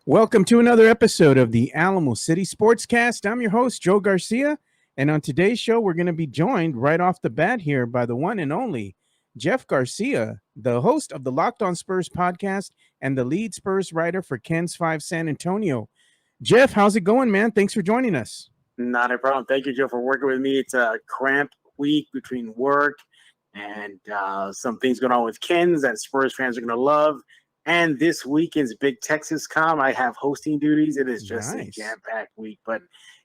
Welcome to another episode of the Alamo City Sportscast. I'm your host, Joe Garcia, and on today's show, we're going to be joined right off the bat here by the one and only Jeff Garcia, the host of the Locked On Spurs Podcast and the lead Spurs writer for Ken's 5 San Antonio. Jeff, how's it going, man? Thanks for joining us. Not a problem. Thank you, Joe, for working with me. It's a cramped week between work and some things going on with Ken's that Spurs fans are going to love. And this weekend's Big Texas Com, I have hosting duties. It is just a jam-packed week. But,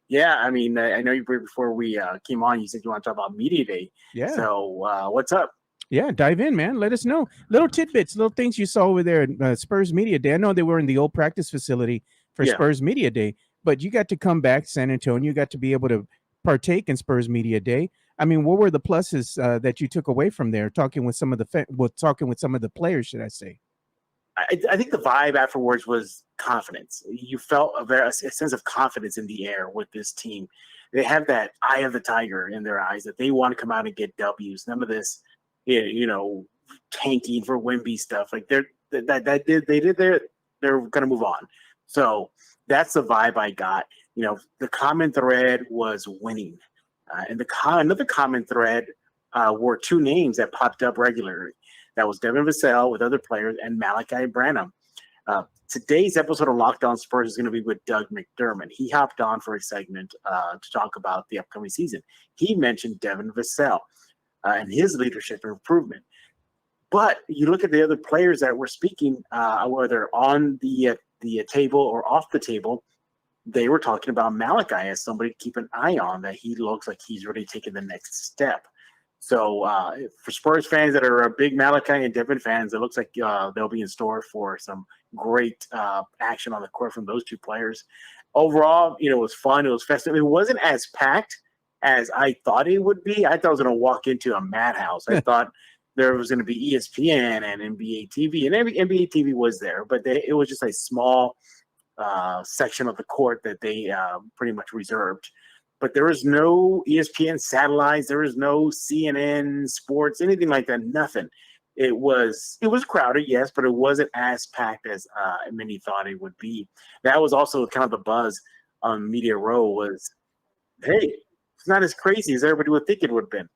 yeah, I mean, I know you before we came on, you said you want to talk about Media Day. Yeah. So what's up? Yeah, dive in, man. Let us know. Little tidbits, little things you saw over there at Spurs Media Day. I know they were in the old practice facility for Spurs Media Day, but you got to come back to San Antonio. You got to be able to partake in Spurs Media Day. I mean, what were the pluses that you took away from there? Talking with some of the players, should I say? I think the vibe afterwards was confidence. You felt a sense of confidence in the air with this team. They have that eye of the tiger in their eyes that they want to come out and get W's. None of this, tanking for Wemby stuff. Like they're going to move on. So that's the vibe I got. The common thread was winning, and another common thread were two names that popped up regularly. That was Devin Vassell with other players and Malachi Branham. Today's episode of Locked On Spurs is going to be with Doug McDermott. He hopped on for a segment to talk about the upcoming season. He mentioned Devin Vassell and his leadership improvement. But you look at the other players that were speaking, whether on the table or off the table, they were talking about Malachi as somebody to keep an eye on, that he looks like he's really taking the next step. So for Spurs fans that are big Malachi and Devin fans, it looks like they'll be in store for some great action on the court from those two players. Overall, it was fun. It was festive. It wasn't as packed as I thought it would be. I thought I was going to walk into a madhouse. I thought there was going to be ESPN and NBA TV, and NBA TV was there, but it was just a small section of the court that they pretty much reserved. But there was no ESPN satellites. There was no CNN sports, anything like that. Nothing. It was crowded, yes, but it wasn't as packed as many thought it would be. That was also kind of the buzz on Media Row was, hey, it's not as crazy as everybody would think it would have been.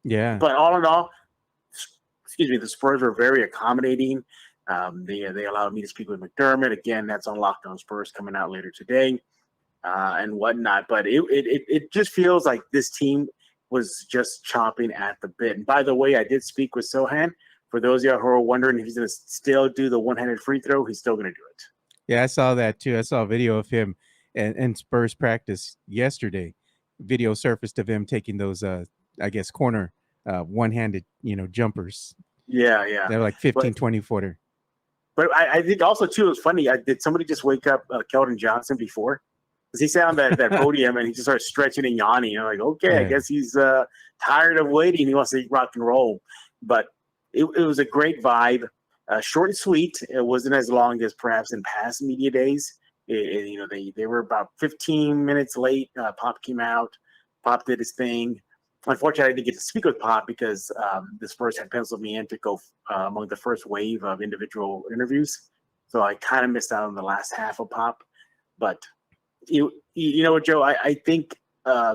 Yeah. But all in all, the Spurs were very accommodating. They allowed me to speak with McDermott. Again, that's on Locked On Spurs coming out later today. And whatnot, but it just feels like this team was just chomping at the bit. And by the way, I did speak with Sohan. For those of you who are wondering if he's going to still do the one-handed free throw, he's still going to do it. Yeah, I saw that too. I saw a video of him and Spurs practice yesterday. Video surfaced of him taking those, corner one-handed, jumpers. Yeah. They're like 15, 20-footer. But I think also, too, it was funny. Did somebody just wake up Keldon Johnson before? Because he sat on that podium and he just started stretching and yawning. I'm like, okay, I guess he's tired of waiting. He wants to rock and roll. But it was a great vibe, short and sweet. It wasn't as long as perhaps in past media days. They were about 15 minutes late. Pop came out. Pop did his thing. Unfortunately, I didn't get to speak with Pop because the Spurs had penciled me in to go among the first wave of individual interviews. So I kind of missed out on the last half of Pop. But you know what, Joe? I think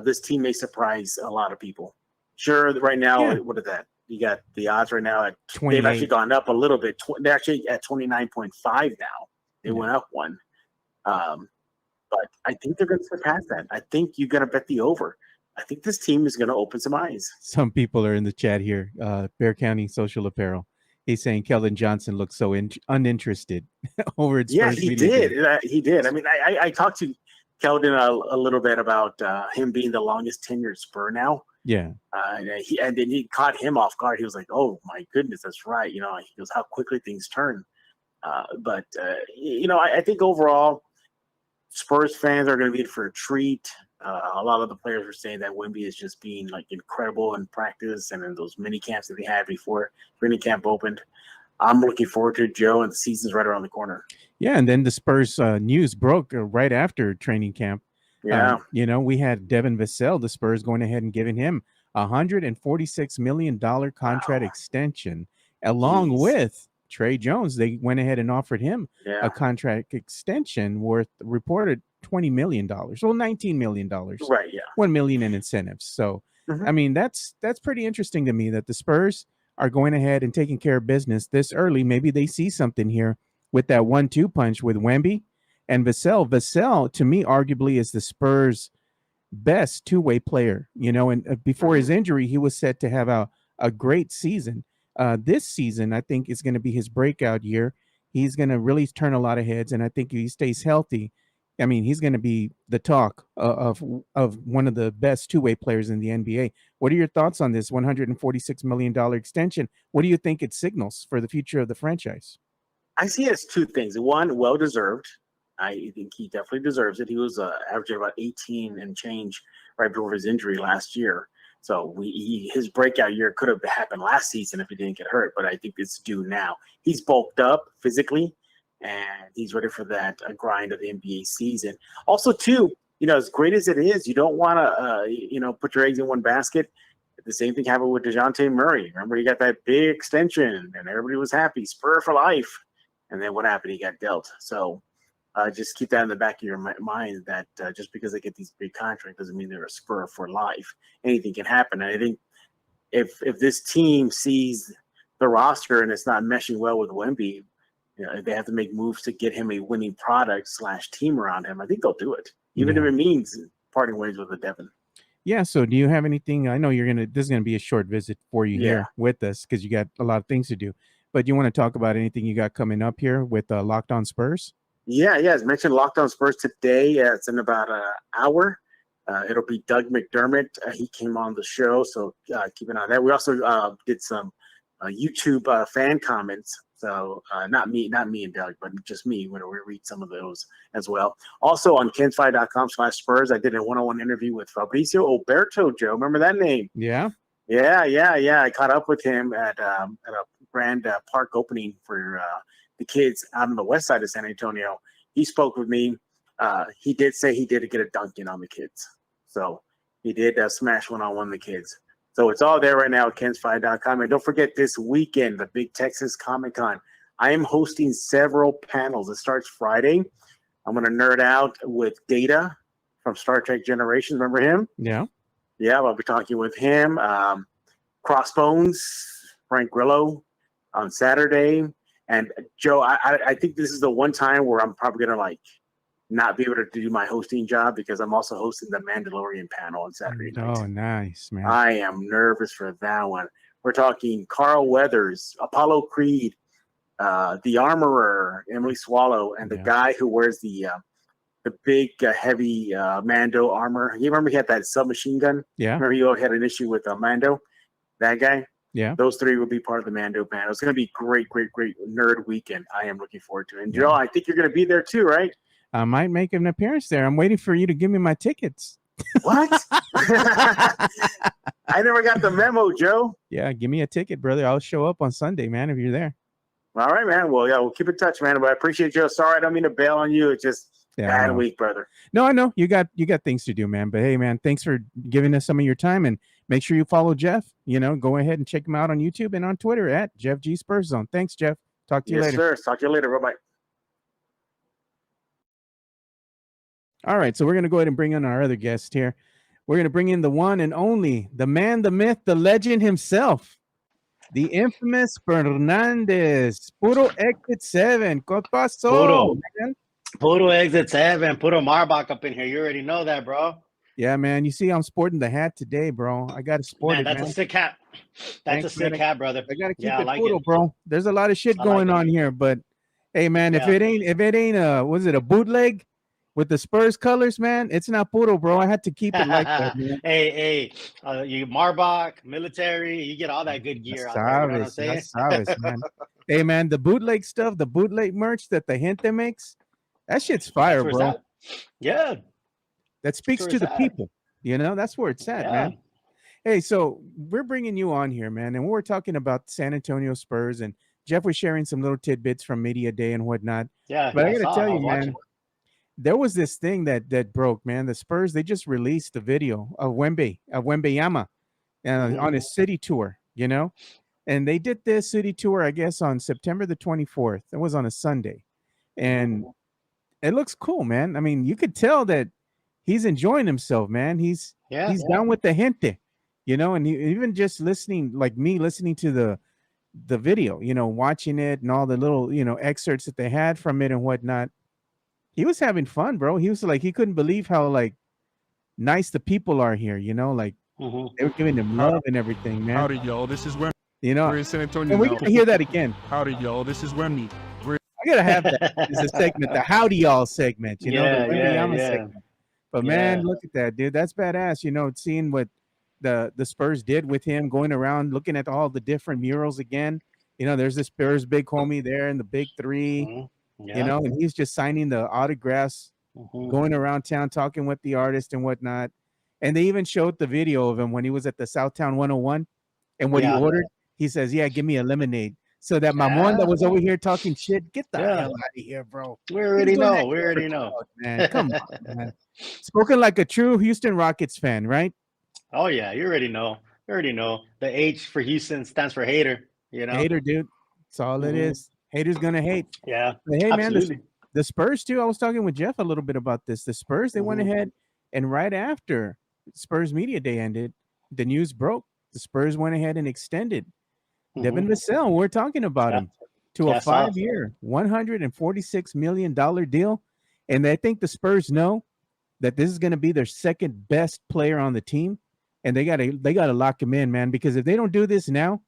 this team may surprise a lot of people. Sure, right now, What is that? You got the odds right now at 28. They've actually gone up a little bit. They're actually at 29.5 now. They went up one. But I think they're going to surpass that. I think you're going to bet the over. I think this team is going to open some eyes. Some people are in the chat here. Bear County Social Apparel. He's saying Keldon Johnson looks so uninterested over at Spurs. Yeah, he did. He did. I mean, I talked to Keldon a little bit about him being the longest tenured Spur now. Yeah. And then he caught him off guard. He was like, "Oh my goodness, that's right." He goes, "How quickly things turn." But I think overall, Spurs fans are going to be in for a treat. A lot of the players were saying that Wemby is just being like incredible in practice and in those mini camps that they had before training camp opened. I'm looking forward to it, Joe, and the season's right around the corner. Yeah, and then the Spurs news broke right after training camp. Yeah. We had Devin Vassell, the Spurs, going ahead and giving him a $146 million contract extension, along with Trey Jones. They went ahead and offered him Yeah. a contract extension worth reported $20 million. Well, $19 million. Right. Yeah. $1 million in incentives. So, Mhm. I mean, that's pretty interesting to me that the Spurs are going ahead and taking care of business this early. Maybe they see something here with that 1-2 punch with Wemby and Vassell. Vassell, to me, arguably is the Spurs' best two-way player, and before his injury, he was set to have a great season. This season, I think, is going to be his breakout year. He's going to really turn a lot of heads, and I think if he stays healthy, I mean, he's going to be the talk of one of the best two-way players in the NBA. What are your thoughts on this $146 million extension? What do you think it signals for the future of the franchise? I see it as two things. One, well-deserved. I think he definitely deserves it. He was averaging about 18 and change right before his injury last year. So his breakout year could have happened last season if he didn't get hurt, but I think it's due now. He's bulked up physically, and he's ready for that grind of the NBA season. Also, too, as great as it is, you don't want to, put your eggs in one basket. The same thing happened with DeJounte Murray. Remember, he got that big extension, and everybody was happy, Spur for life. And then what happened? He got dealt. So just keep that in the back of your mind that just because they get these big contracts doesn't mean they're a Spur for life. Anything can happen. And I think if this team sees the roster and it's not meshing well with Wemby, if they have to make moves to get him a winning product / team around him, I think they'll do it, even if it means parting ways with the Devin. Yeah. So do you have anything? I know this is going to be a short visit for you here with us because you got a lot of things to do. But you want to talk about anything you got coming up here with Locked On Spurs? Yeah. As mentioned, Locked On Spurs today. It's in about an hour. It'll be Doug McDermott. He came on the show, so keep an eye on that. We also did some YouTube fan comments. So not me and Doug, but just me when we read some of those as well. Also on KensFi.com/Spurs, I did a one-on-one interview with Fabricio Oberto, Joe. Remember that name? Yeah. Yeah. I caught up with him at a grand park opening for the kids out on the west side of San Antonio. He spoke with me. He did say he did get a dunk in on the kids. So he did smash one on one of the kids. So it's all there right now at KensFi.com. And don't forget this weekend, the Big Texas Comic-Con. I am hosting several panels. It starts Friday. I'm going to nerd out with Data from Star Trek Generations. Remember him? Yeah. Yeah, I'll be talking with him. Crossbones, Frank Grillo on Saturday. And Joe, I think this is the one time where I'm probably going to not be able to do my hosting job because I'm also hosting the Mandalorian panel on Saturday night. Oh, nice, man. I am nervous for that one. We're talking Carl Weathers, Apollo Creed, the Armorer, Emily Swallow, and the guy who wears the big, heavy Mando armor. You remember he had that submachine gun? Yeah. Remember he had an issue with Mando? That guy? Yeah. Those three will be part of the Mando panel. It's going to be great nerd weekend. I am looking forward to it. And Joe, I think you're going to be there too, right? I might make an appearance there. I'm waiting for you to give me my tickets. What? I never got the memo, Joe. Yeah, give me a ticket, brother. I'll show up on Sunday, man, if you're there. All right, man. Well, yeah, we'll keep in touch, man. But I appreciate you. Sorry, I don't mean to bail on you. It's just bad week, brother. No, I know. You got things to do, man. But hey, man, thanks for giving us some of your time. And make sure you follow Jeff. Go ahead and check him out on YouTube and on Twitter at Jeff G Spurs Zone. Thanks, Jeff. Talk to you later. Yes, sir. Talk to you later. Bye-bye. All right, so we're going to go ahead and bring in our other guest here. We're going to bring in the one and only, the man, the myth, the legend himself, the infamous Spurnandez. Puro Exit 7. ¿Qué pasó? Puro Exit 7. Puro Marbach up in here. You already know that, bro. Yeah, man. You see, I'm sporting the hat today, bro. I got to sport it, That's a sick hat. That's a sick hat, brother. I got to keep it puro, bro. There's a lot of shit going on here, but hey, man, if it ain't was it a bootleg with the Spurs colors, man, it's not puro, bro. I had to keep it like that, man. Hey, you Marbach, military, you get all that good gear out there. You know what I'm saying? Sabes, man. Hey, man, the bootleg stuff, the bootleg merch that the Gente makes, that shit's fire, bro. Yeah. That speaks to the people. That's where it's at, man. Hey, so we're bringing you on here, man, and we're talking about San Antonio Spurs, and Jeff was sharing some little tidbits from Media Day and whatnot. Yeah, but I got to tell you, man, there was this thing that broke, man. The Spurs, they just released the video of Wembyama on his city tour, And they did this city tour, I guess, on September the 24th. It was on a Sunday. And it looks cool, man. I mean, you could tell that he's enjoying himself, man. He's down with the gente, and even just listening, like me listening to the video, watching it and all the little, excerpts that they had from it and whatnot. He was having fun, bro. He was like, he couldn't believe how like nice the people are here, like they were giving him love and everything, man. Howdy, y'all. This is Wemby. We're in San Antonio. And we gotta hear that again. Howdy, y'all. This is Wemby. I gotta have that as a segment, the howdy y'all segment, the Wemby Yama segment. But man, look at that, dude. That's badass, seeing what the Spurs did with him, going around looking at all the different murals again. There's the Spurs big homie there in the big three, and he's just signing the autographs, going around town talking with the artist and whatnot. And they even showed the video of him when he was at the Southtown 101, and what he ordered, he says, "Yeah, give me a lemonade." So that mamon that was over here talking shit, get the hell out of here, bro. We already know. Man, come on, man. Spoken like a true Houston Rockets fan, right? Oh yeah, you already know. The H for Houston stands for hater. Hater, dude. That's all it is. Haters gonna hate. Yeah. But hey, absolutely. Man, the Spurs too. I was talking with Jeff a little bit about this. The Spurs, they went ahead, and right after Spurs Media Day ended, the news broke. The Spurs went ahead and extended Devin Vassell. We're talking about him to a 5-year, $146 million deal, and I think the Spurs know that this is going to be their second best player on the team, and they gotta lock him in, man. Because if they don't do this now,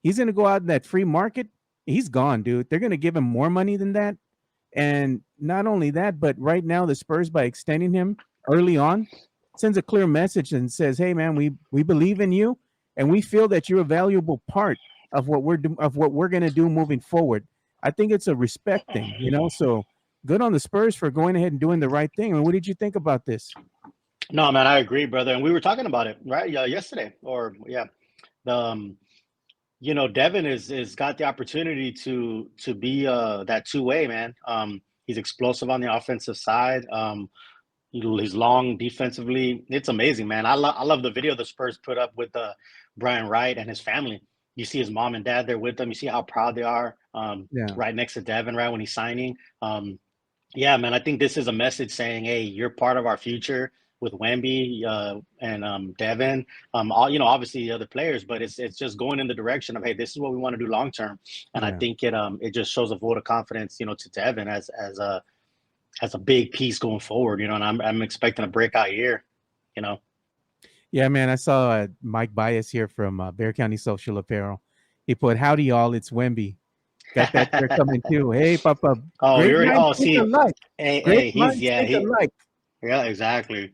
he's going to go out in that free market. He's gone, dude. They're going to give him more money than that, and not only that, but right now the Spurs, by extending him early on, sends a clear message and says, "Hey, man, we believe in you, and we feel that you're a valuable part of what we're going to do moving forward." I think it's a respect thing, So good on the Spurs for going ahead and doing the right thing. I mean, what did you think about this? No, man, I agree, brother. And we were talking about it, right? Yesterday, Devin is got the opportunity to be that two-way, man. He's explosive on the offensive side. He's long defensively. It's amazing, man. I love the video the Spurs put up with Brian Wright and his family. You see his mom and dad there with them. You see how proud they are right next to Devin, right, when he's signing. Man, I think this is a message saying, hey, you're part of our future with Wemby and Devin. Obviously the other players, but it's just going in the direction of, hey, this is what we want to do long term. And I think it just shows a vote of confidence, to Devin as a big piece going forward, and I'm expecting a breakout year, Yeah, man, I saw Mike Bias here from Bear County Social Apparel. He put, "Howdy, y'all, it's Wemby." Got that shirt coming too. Hey, Papa. Oh, you're alike. Hey, alike. Yeah, exactly.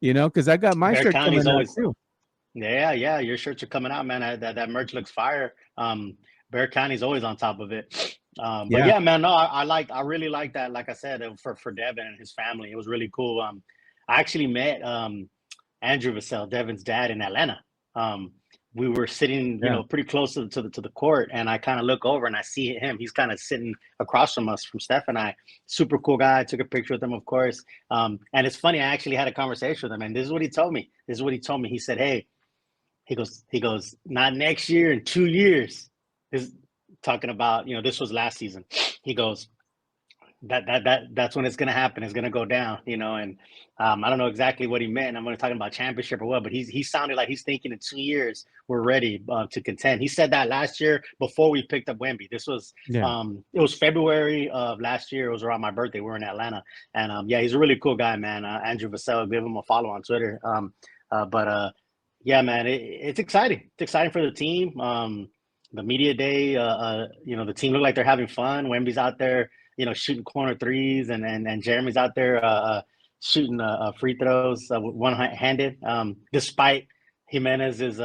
Because I got my Bear shirt County's coming always, out too. Yeah, your shirts are coming out, man. That merch looks fire. Bear County's always on top of it. But yeah, man, no, I really like that. Like I said, for Devin and his family, it was really cool. I actually met Andrew Vassell, Devin's dad, in Atlanta. We were sitting, pretty close to the court, and I kind of look over and I see him. He's kind of sitting across from us, from Steph and I. Super cool guy. I took a picture with him, of course. And it's funny. I actually had a conversation with him, and this is what he told me. He said, "Hey," he goes, "not next year, in 2 years." This talking about, this was last season. He goes, that's when it's going to happen. It's going to go down, and I don't know exactly what he meant. I'm going to talk about championship or what, but he sounded like he's thinking in 2 years we're ready to contend. He said that last year before we picked up Wemby. This was it was February of last year. It was around my birthday. We were in Atlanta, and he's a really cool guy, man. Andrew Vassell, give him a follow on Twitter. Man, it's exciting. It's exciting for the team. The media day, the team look like they're having fun. Wemby's out there, shooting corner threes, and Jeremy's out there shooting free throws one-handed, despite Jimenez's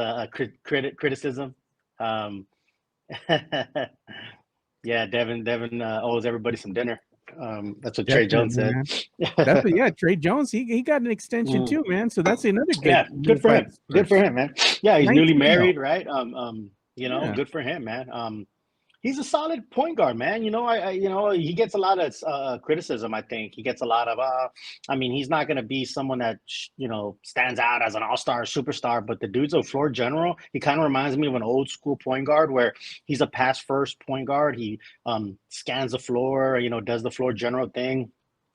criticism. Devin owes everybody some dinner. That's what Trey Jones said. Trey Jones, he got an extension too, man. So that's another good. Yeah, good for him. Good for him, man. Yeah, he's newly married, right? Good for him, man. He's a solid point guard, man. He gets a lot of criticism. I think he gets a lot of. He's not going to be someone that stands out as an all-star superstar, but the dude's a floor general. He kind of reminds me of an old school point guard where he's a pass-first point guard. He scans the floor, does the floor general thing.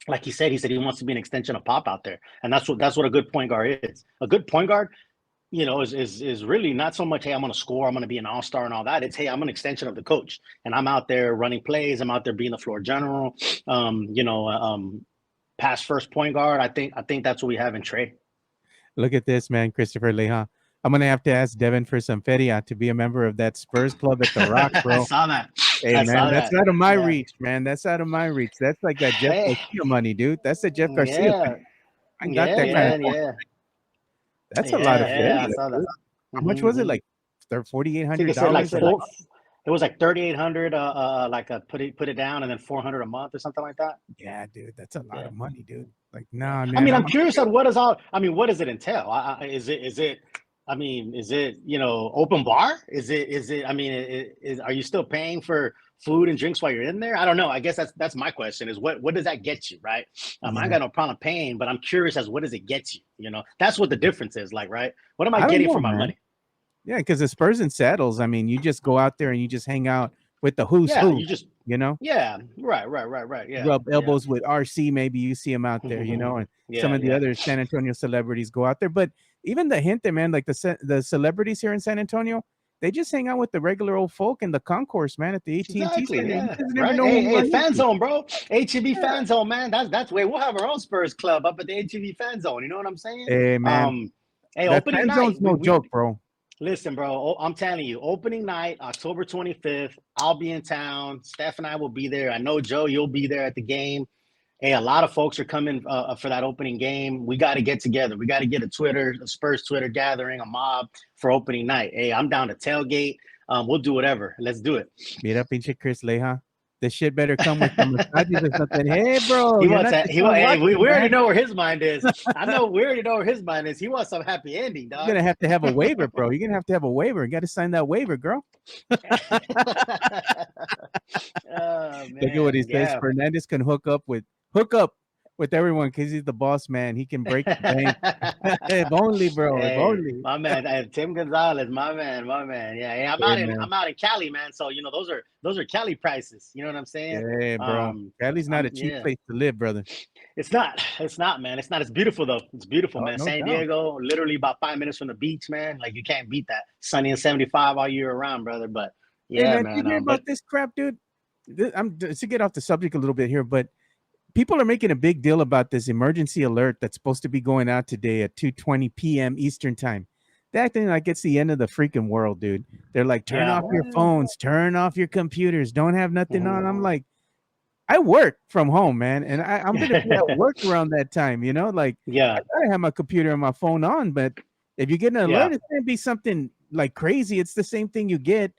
Like he said he wants to be an extension of Pop out there, and that's what a good point guard is. A good point guard, is really not so much, hey, I'm going to score, I'm going to be an all-star and all that. It's, hey, I'm an extension of the coach, and I'm out there running plays. I'm out there being the floor general, pass first point guard. I think that's what we have in Trey. Look at this, man, Christopher Leja. I'm going to have to ask Devin for some feria to be a member of that Spurs club at the Rock, bro. I saw that. Hey, man, that's out of my reach, man. That's out of my reach. That's like that Jeff Garcia money, dude. That's the Jeff Garcia money. I got that kind of money. That's a lot of feria. I saw that. How much was it? Like $4,800? It was like $3,800. Put it down, and then $400 a month or something like that. Yeah, dude, that's a lot of money, dude. Like, nah, man. I'm curious on what does it entail? Is it open bar? Are you still paying for food and drinks while you're in there? I don't know. I guess that's my question is what does that get you, right? I got no problem paying, but I'm curious as what does it get you? That's what the difference is, like, right? What am I getting for my money? Yeah, because the Spurs and Saddles, you just go out there and you just hang out with the who's who. Yeah, right. Yeah. Rub elbows with RC, maybe you see him out there, and some of the other San Antonio celebrities go out there. But even the hint, man, like the celebrities here in San Antonio, they just hang out with the regular old folk in the concourse, man, at the AT&T. Exactly, Hey, fan zone, bro. HEB fan zone, man. That's way. We'll have our own Spurs club up at the HEB fan zone. You know what I'm saying? Hey, man. Opening fan night. Zone's no joke, bro. Listen, bro, I'm telling you, opening night, October 25th, I'll be in town. Steph and I will be there. I know, Joe, you'll be there at the game. Hey, a lot of folks are coming for that opening game. We got to get together. We got to get a Spurs Twitter gathering, a mob for opening night. Hey, I'm down to tailgate. We'll do whatever. Let's do it. Mira, pinche Chris Leja. This shit better come with some massages or something. Hey, bro. We already know where his mind is. I know we already know where his mind is. He wants some happy ending, dog. You're going to have a waiver, bro. You're going to have a waiver. You got to sign that waiver, girl. Oh, man. Look at what he says. Spurnandez can hook up with everyone because he's the boss man. He can break the bank. If only, bro. If only. My man, Tim Gonzalez, my man. Yeah, I'm out in Cali, man. So those are Cali prices. You know what I'm saying? Hey, bro. Cali's not a cheap place to live, brother. It's not, man. It's not. It's beautiful though. It's beautiful, man. No San doubt. Diego, literally about 5 minutes from the beach, man. Like you can't beat that. Sunny and 75 all year around, brother. But yeah, man. You hear about this crap, dude? I'm to get off the subject a little bit here, but people are making a big deal about this emergency alert that's supposed to be going out today at 2:20 p.m. Eastern time. They're acting like it's the end of the freaking world, dude. They're like, turn off your phones, turn off your computers, don't have nothing on. I'm like, I work from home, man, and I'm going to be at work around that time, I gotta have my computer and my phone on, but if you get an alert, it's going to be something like crazy. It's the same thing you get,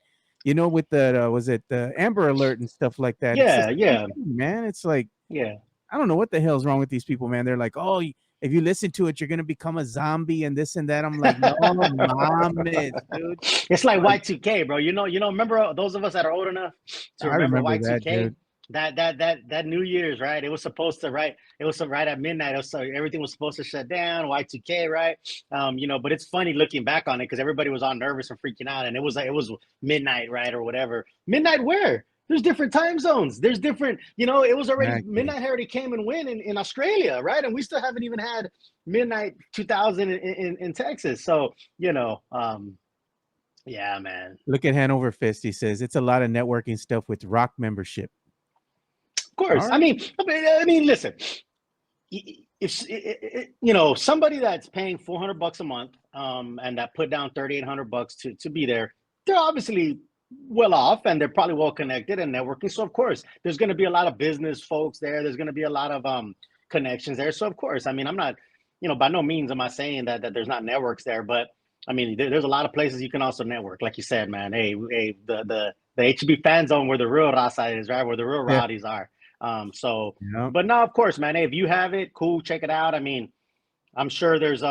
with the Amber Alert and stuff like that. Yeah, man. It's like, I don't know what the hell's wrong with these people, man. They're like, oh, if you listen to it, you're gonna become a zombie and this and that. I'm like, no, mames, dude. It's like Y2K, bro. Remember those of us that are old enough to remember Y2K? That New Year's, right? It was supposed to, right? It was right at midnight. Everything was supposed to shut down. Y2K, right? But it's funny looking back on it because everybody was all nervous and freaking out, and it was midnight, right, or whatever. Midnight where? There's different time zones. There's different, it was already midnight already came and went in Australia, right? And we still haven't even had midnight 2000 in Texas. So, yeah, man. Look at Hanover Fist. He says it's a lot of networking stuff with Rock membership. Of course. Right. I mean, listen. If somebody that's paying $400 a month, and that put down $3,800 to be there, they're obviously well off and they're probably well connected and networking. So of course there's going to be a lot of business folks there. There's going to be a lot of connections there. So of course, I'm not, by no means am I saying that there's not networks there, but there's a lot of places you can also network. Like you said, man, hey, the HB fan zone where the real raza is, right? Where the real rowdies are. But no, of course, man, hey, if you have it, cool, check it out. I'm sure there's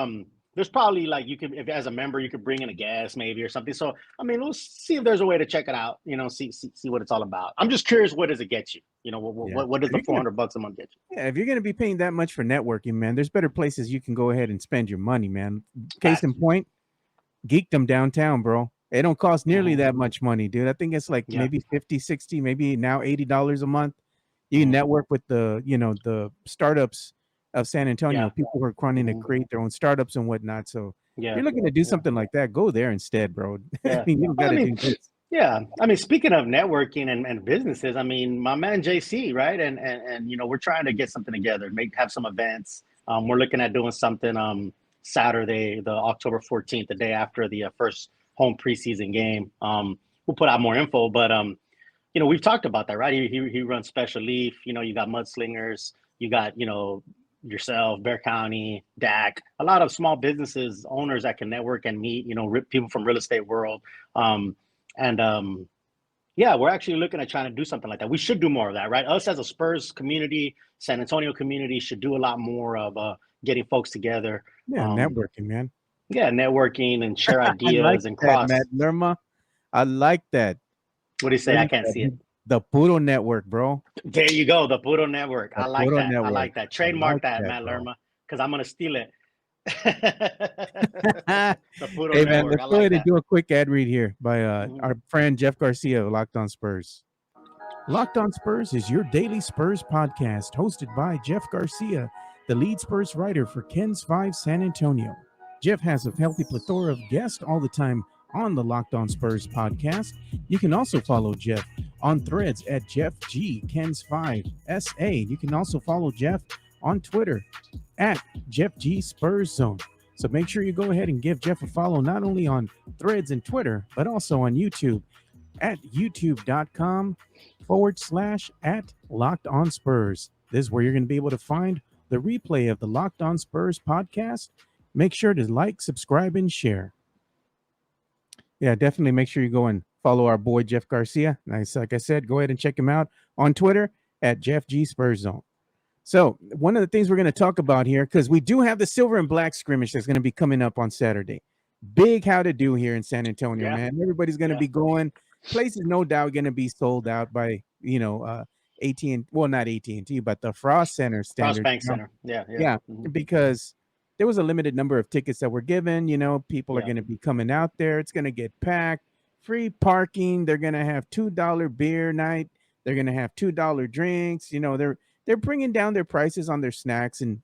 there's probably like you could, if as a member, you could bring in a guest maybe or something. So I mean, we'll see if there's a way to check it out. See what it's all about. I'm just curious, what does it get you? What does the $400 a month get you? Yeah, if you're gonna be paying that much for networking, man, there's better places you can go ahead and spend your money, man. Case in point, Geekdom downtown, bro. It don't cost nearly that much money, dude. I think it's like maybe 50, 60, maybe now $80 a month. You can network with the startups of San Antonio, people who are trying to create their own startups and whatnot. So if you're looking to do something like that, go there instead, bro. Yeah. You gotta do this. Yeah, I mean, speaking of networking and businesses, I mean, my man JC, right? And we're trying to get something together, have some events. We're looking at doing something Saturday, the October 14th, the day after the first home preseason game. We'll put out more info, but we've talked about that, right? He runs Special Leaf. You got Mudslingers, you got yourself, Bear County, DAC, a lot of small businesses, owners that can network and meet, people from real estate world. We're actually looking at trying to do something like that. We should do more of that, right? Us as a Spurs community, San Antonio community should do a lot more of getting folks together. Yeah, networking, man. Yeah, networking and share ideas and cross. Matt Lerma, I like that. What do you say? I can't see it. The Puro Network, bro. There you go, the Puro Network. I like that. Network. I like that. Trademark that, Matt Lerma, because I'm gonna steal it. The Puro hey man, Network. let's go ahead and do a quick ad read here by our friend Jeff Garcia of Locked On Spurs. Locked On Spurs is your daily Spurs podcast, hosted by Jeff Garcia, the lead Spurs writer for Ken's 5 San Antonio. Jeff has a healthy plethora of guests all the time on the Locked On Spurs podcast. You can also follow Jeff on threads at Jeff G Ken's 5 SA. You can also follow Jeff on Twitter at Jeff G Spurs Zone. So make sure you go ahead and give Jeff a follow, not only on threads and Twitter, but also on YouTube at youtube.com/@LockedOnSpurs. This is where you're going to be able to find the replay of the Locked On Spurs podcast. Make sure to like, subscribe, and share. Yeah, definitely make sure you go and follow our boy Jeff Garcia. Nice, like I said, go ahead and check him out on Twitter at Jeff G Spurs Zone. So one of the things we're going to talk about here, because we do have the Silver and Black Scrimmage that's going to be coming up on Saturday. Big how to do here in San Antonio, man. Everybody's going to be going. Places no doubt going to be sold out by AT&T, well, not AT&T, but the Frost Center standard. Frost Bank Center. Yeah. Mm-hmm. Because there was a limited number of tickets that were given. People are going to be coming out there. It's going to get packed. Free parking. They're going to have $2 beer night. They're going to have $2 drinks. They're bringing down their prices on their snacks and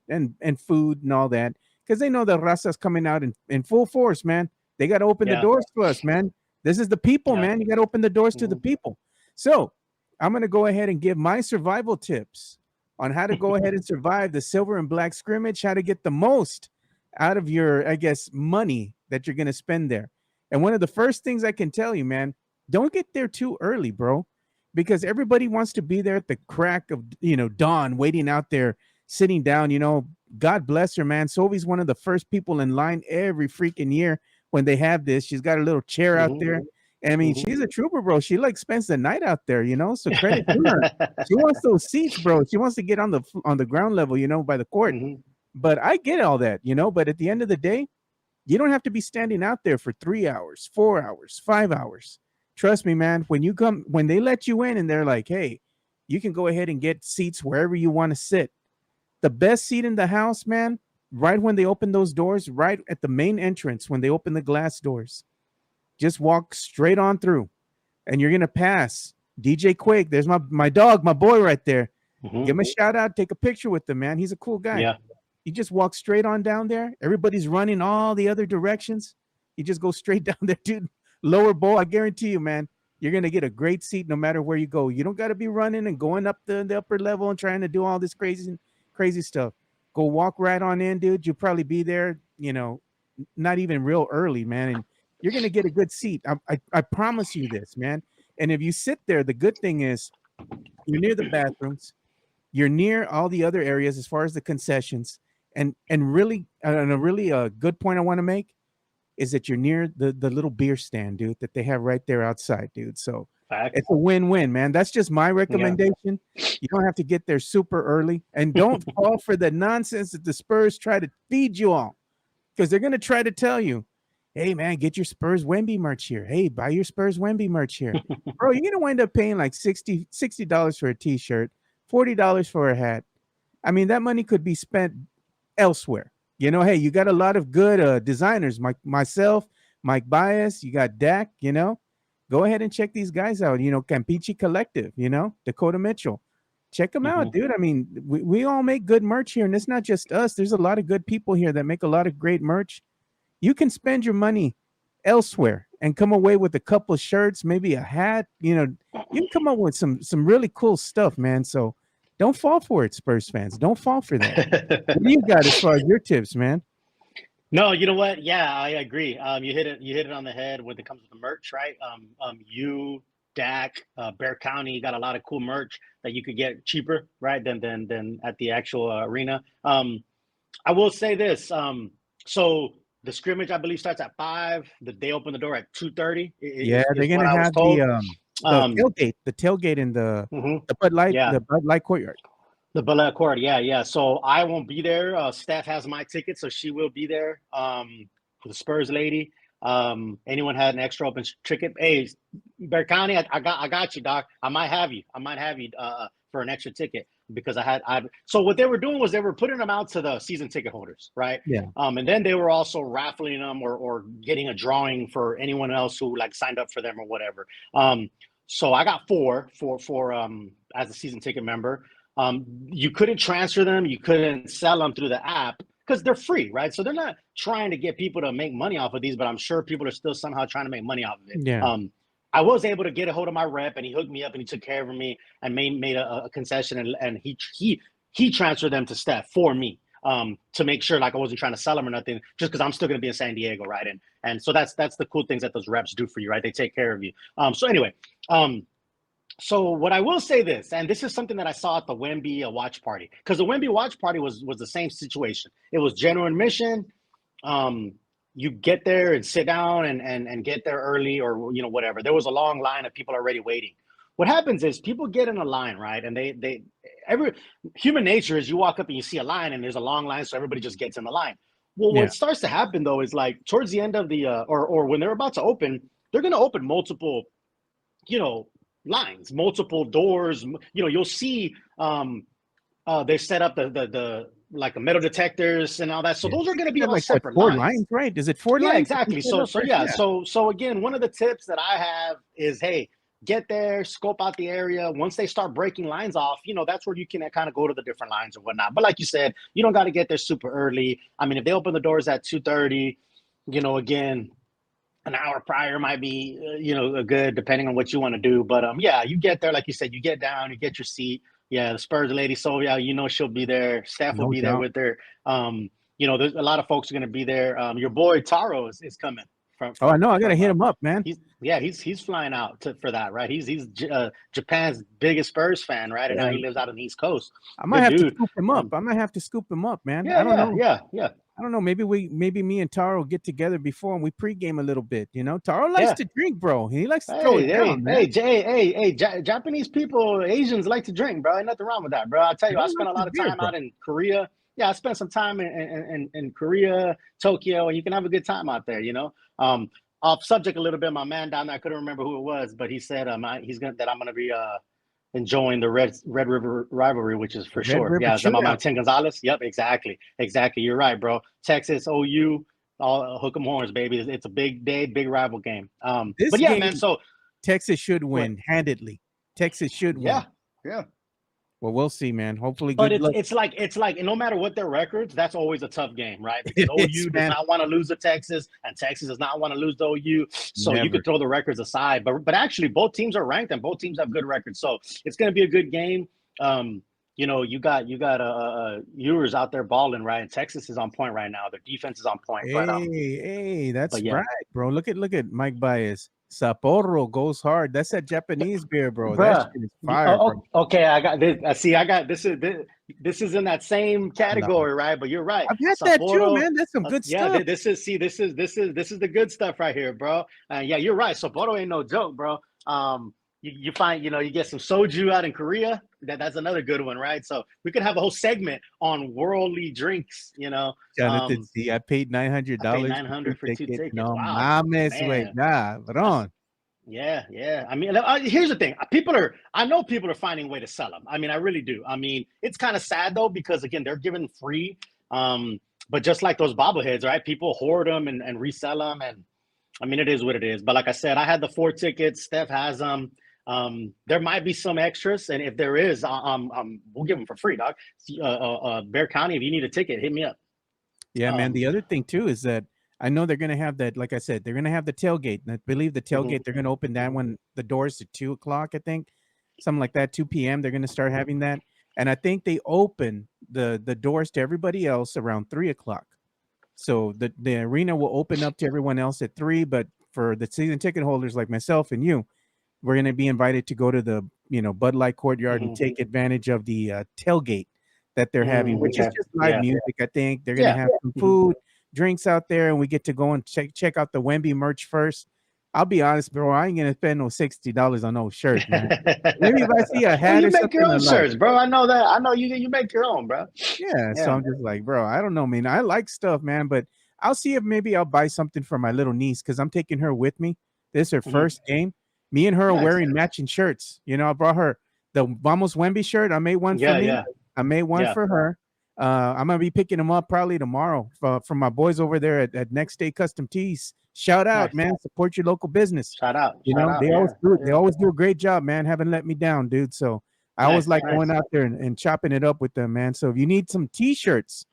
food and all that, because they know the raza's coming out in full force, man. They got to open the doors to us, man. This is the people, man. You got to open the doors to the people. So I'm going to go ahead and give my survival tips on how to go ahead and survive the Silver and Black Scrimmage, how to get the most out of your, money that you're going to spend there. And one of the first things I can tell you, man, don't get there too early, bro, because everybody wants to be there at the crack of, dawn, waiting out there, sitting down. God bless her, man. Sovi's one of the first people in line every freaking year when they have this. She's got a little chair out there. I mean, she's a trooper, bro. She spends the night out there, so credit to her. She wants those seats, bro. She wants to get on the ground level, by the court. But I get all that, but at the end of the day, you don't have to be standing out there for 3 hours, 4 hours, 5 hours. Trust me, man, when they let you in and they're like, hey, you can go ahead and get seats wherever you want to sit. The best seat in the house, man, right when they open those doors, right at the main entrance, when they open the glass doors, just walk straight on through and you're going to pass DJ Quake. There's my dog, my boy right there. Give him a shout out, take a picture with him, man. He's a cool guy. Yeah. You just walk straight on down there. Everybody's running all the other directions. You just go straight down there, dude. Lower bowl. I guarantee you, man, you're going to get a great seat no matter where you go. You don't got to be running and going up the upper level and trying to do all this crazy stuff. Go walk right on in, dude. You'll probably be there, not even real early, man. And you're going to get a good seat. I promise you this, man. And if you sit there, the good thing is you're near the bathrooms. You're near all the other areas as far as the concessions. And really, a really good point I want to make is that you're near the little beer stand, dude, that they have right there outside, dude. So it's a win-win, man. That's just my recommendation. You don't have to get there super early. And don't fall for the nonsense that the Spurs try to feed you all. because they're gonna try to tell you, hey man, get your Spurs Wemby merch here. Hey, buy your Spurs Wemby merch here. Bro, you're gonna wind up paying like $60 for a t-shirt, $40 for a hat. I mean, that money could be spent elsewhere. You know, hey, you got a lot of good designers, myself, Mike Bias, you got Dak, you know. Go ahead and check these guys out. You know, Campeche Collective, you know, Dakota Mitchell. Check them out, dude. I mean, we all make good merch here, and it's not just us. There's a lot of good people here that make a lot of great merch. You can spend your money elsewhere and come away with a couple of shirts, maybe a hat. You know, you can come up with some really cool stuff, man. So don't fall for it, Spurs fans. Don't fall for that. What do you got as far as your tips, man? No, you know what? Yeah, I agree. You hit it on the head when it comes to the merch, right? You, Dak, Bear County, you got a lot of cool merch that you could get cheaper, right, than at the actual arena. I will say this. So the scrimmage, I believe, starts at 5. They open the door at 2:30. Yeah, they're gonna have the tailgate in the Bud Light, the Bud Light courtyard. The Bud Light court, yeah. So I won't be there. Steph has my ticket, so she will be there. For the Spurs lady. Anyone had an extra open ticket? Hey, Bear County, I got you, Doc. I might have you for an extra ticket because so what they were doing was they were putting them out to the season ticket holders, right? Yeah. And then they were also raffling them or getting a drawing for anyone else who like signed up for them or whatever. So I got 4 for as a season ticket member. You couldn't transfer them, you couldn't sell them through the app because they're free, right? So they're not trying to get people to make money off of these, but I'm sure people are still somehow trying to make money off of it. Yeah. I was able to get a hold of my rep, and he hooked me up, and he took care of me, and made a concession, and he transferred them to Steph for me, to make sure like I wasn't trying to sell them or nothing, just because I'm still going to be in San Diego, right? And so that's the cool things that those reps do for you, right? They take care of you. So anyway, so what I will say this, and this is something that I saw at the Wemby watch party, because the Wemby watch party was the same situation. It was general admission. You get there and sit down and get there early or, you know, whatever. There was a long line of people already waiting. What happens is people get in a line, right? And human nature is you walk up and you see a line and there's a long line, so everybody just gets in the line. Well, what starts to happen though is like towards the end of the or when they're about to open, they're going to open multiple, you know, lines, multiple doors. You know, you'll see they set up the like the metal detectors and all that. So those are going to be all like separate 4 lines, right? Is it 4 lines? Yeah, exactly. So again, one of the tips that I have is, hey, get there, scope out the area. Once they start breaking lines off, you know, that's where you can kind of go to the different lines or whatnot. But like you said, you don't got to get there super early. I mean, if they open the doors at 2:30, you know, again, an hour prior might be, you know, good depending on what you want to do. But yeah, you get there, like you said, you get down, you get your seat. Yeah, the Spurs lady, so yeah, you know she'll be there. Steph will be there with her. You know, there's a lot of folks are going to be there. Your boy Taro is coming. I know. I got to hit him up, man. He's flying out for that, right? He's Japan's biggest Spurs fan, right? And now he lives out on the East Coast. I might have to scoop him up. I might have to scoop him up, man. I don't know. Yeah. I don't know. Maybe me and Taro get together before and we pregame a little bit. You know, Taro likes to drink, bro. He likes to throw it down, man. Japanese people, Asians like to drink, bro. Ain't nothing wrong with that, bro. I'll tell you, I spent a lot of time out in Korea. Yeah, I spent some time in Korea, Tokyo, and you can have a good time out there, you know. Off subject a little bit, my man down there, I couldn't remember who it was, but he said I'm gonna be enjoying the Red River rivalry, which is for sure. Yeah, my man Tim Gonzalez. Yep, exactly. You're right, bro. Texas, OU, all hook 'em horns, baby. It's a big day, big rival game. But yeah, man. So Texas should win handedly. Texas should win. Yeah. Well, we'll see, man. Hopefully, but it's like no matter what their records, that's always a tough game, right? Because OU does not want to lose to Texas, and Texas does not want to lose to OU. So you could throw the records aside, but actually both teams are ranked and both teams have good records. So it's going to be a good game. You know, you got Ewers out there balling, right? And Texas is on point right now. Their defense is on point. Hey, that's right, bro. Look at Mike Bias. Sapporo goes hard. That's that Japanese beer, bro. That shit is fire. Okay, I got this. This is in that same category, right? But you're right. I've had that too, man. That's some good stuff. Yeah, this is the good stuff right here, bro. Yeah, you're right. Sapporo ain't no joke, bro. you find, you get some soju out in Korea. That's another good one, right? So we could have a whole segment on worldly drinks, Jonathan, see, I paid $900 $900 for two tickets. No Wow, mames, güey. Cabrón. Yeah. I mean, here's the thing. I know people are finding a way to sell them. I mean, I really do. I mean, it's kind of sad though, because again, they're given free. But just like those bobbleheads, right? People hoard them and resell them. And I mean, it is what it is. But like I said, I had the 4 tickets. Steph has them. There might be some extras. And if there is, we'll give them for free, dog. Bear County, if you need a ticket, hit me up. Yeah, man. The other thing too is that I know they're going to have that, like I said, they're going to have the tailgate. And I believe the tailgate, they're going to open that when the doors at 2 o'clock, I think. Something like that, 2 p.m. They're going to start having that. And I think they open the doors to everybody else around 3 o'clock. So the arena will open up to everyone else at 3. But for the season ticket holders like myself and you, we're going to be invited to go to the, Bud Light Courtyard and take advantage of the tailgate that they're having, which is just live music. I think they're going to have some food, drinks out there, and we get to go and check out the Wemby merch first. I'll be honest, bro. I ain't gonna spend no $60 on no shirt, man. Maybe if I see a hat, you make your own shirts, bro. I know that. I know you make your own, bro. Yeah. So I'm just like, bro, I don't know, man. I like stuff, man, but I'll see if maybe I'll buy something for my little niece because I'm taking her with me. This is her first game. Me and her are wearing matching shirts. I brought her the Vamos Wemby shirt. I made one for me. I made one for her. I'm gonna be picking them up probably tomorrow from my boys over there at Next Day Custom Tees. Shout out, man! Support your local business. Shout out. They always do a great job, man. Haven't let me down, dude. So I always like going out there and chopping it up with them, man. So if you need some T-shirts,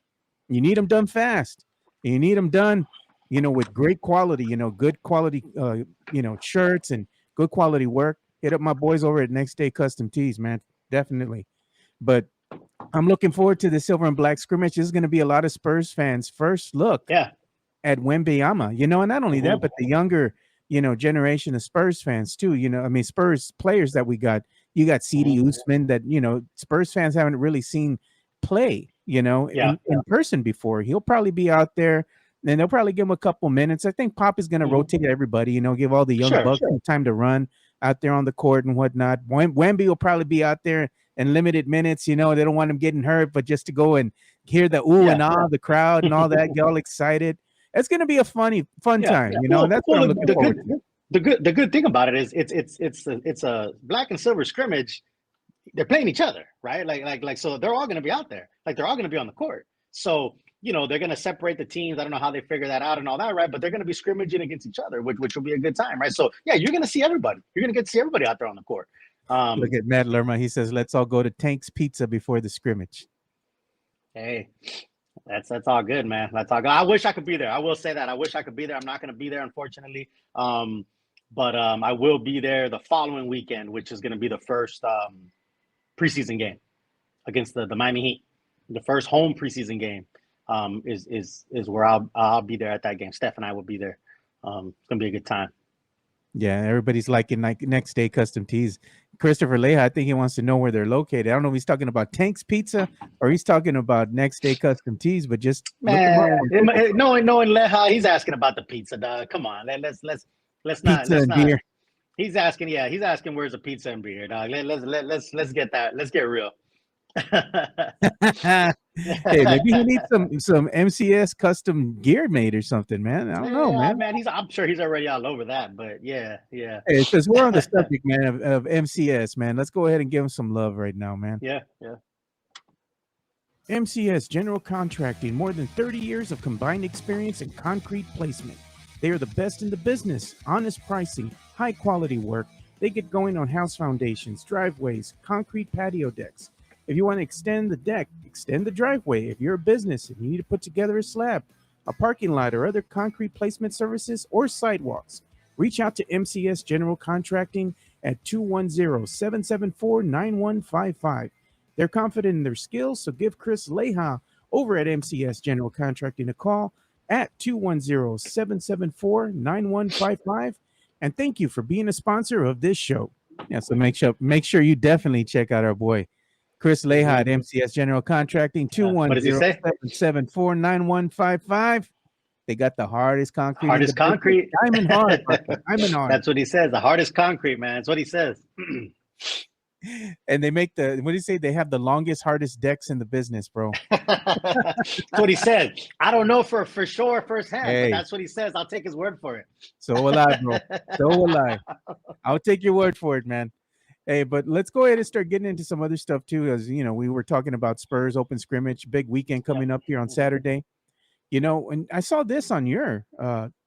you need them done fast. You need them done, with great quality. Good quality, shirts and good quality work. Hit up my boys over at Next Day Custom Tees, man. Definitely. But I'm looking forward to the Silver and Black Scrimmage. This is going to be a lot of Spurs fans' first look at Wembyama, and not only that, but the younger, generation of Spurs fans too. Spurs players that we got. You got Cedi Osman that, Spurs fans haven't really seen play, in person before. He'll probably be out there and they'll probably give him a couple minutes. I think Pop is going to rotate everybody, give all the young bucks some time to run out there on the court and whatnot. Wemby will probably be out there in limited minutes. They don't want him getting hurt, but just to go and hear the and ah of the crowd and all that, get all excited. It's going to be a fun time, and that's what I'm looking forward to. The good thing about it is it's a black and silver scrimmage. They're playing each other, right? Like so they're all going to be out there. Like they're all going to be on the court. So, they're going to separate the teams. I don't know how they figure that out and all that, right? But they're going to be scrimmaging against each other, which will be a good time, right? So, yeah, you're going to see everybody. You're going to get to see everybody out there on the court. Look at Matt Lerma. He says, let's all go to Tank's Pizza before the scrimmage. Hey, that's all good, man. That's all good. I wish I could be there. I will say that. I wish I could be there. I'm not going to be there, unfortunately. But I will be there the following weekend, which is going to be the first preseason game against the Miami Heat. The first home preseason game is where I'll be there at that game. Steph and I will be there. It's going to be a good time. Yeah, everybody's liking Next Day Custom Tees. Christopher Leja, I think he wants to know where they're located. I don't know if he's talking about Tank's Pizza or he's talking about Next Day Custom Tees, but just knowing Leja, he's asking about the pizza, dog. Come on, let's not. Beer. He's asking where's the pizza and beer, dog. Let's get that. Let's get real. Hey, maybe he needs some MCS custom gear made or something, man. I don't know, man. I'm sure he's already all over that, but yeah. Hey, because we're on the subject, man, of MCS, man. Let's go ahead and give him some love right now, man. Yeah. MCS General Contracting, more than 30 years of combined experience in concrete placement. They are the best in the business. Honest pricing, high quality work. They get going on house foundations, driveways, concrete patio decks. If you want to extend the deck, extend the driveway. If you're a business and you need to put together a slab, a parking lot, or other concrete placement services or sidewalks, reach out to MCS General Contracting at 210-774-9155. They're confident in their skills, so give Chris Leja over at MCS General Contracting a call at 210-774-9155. And thank you for being a sponsor of this show. Yeah, so make sure you definitely check out our boy Chris Leja at MCS General Contracting, 210-774-9155. They got the hardest concrete. Hardest concrete. Diamond hard. Diamond hard. That's what he says. The hardest concrete, man. That's what he says. And they make what do you say? They have the longest, hardest decks in the business, bro. That's what he said. I don't know for sure firsthand, Hey. but that's what he says. I'll take his word for it. So will I, bro. So will I. I'll take your word for it, man. Hey, but let's go ahead and start getting into some other stuff too. As you know, we were talking about Spurs open scrimmage, big weekend coming up here on Saturday. You know, and I saw this on your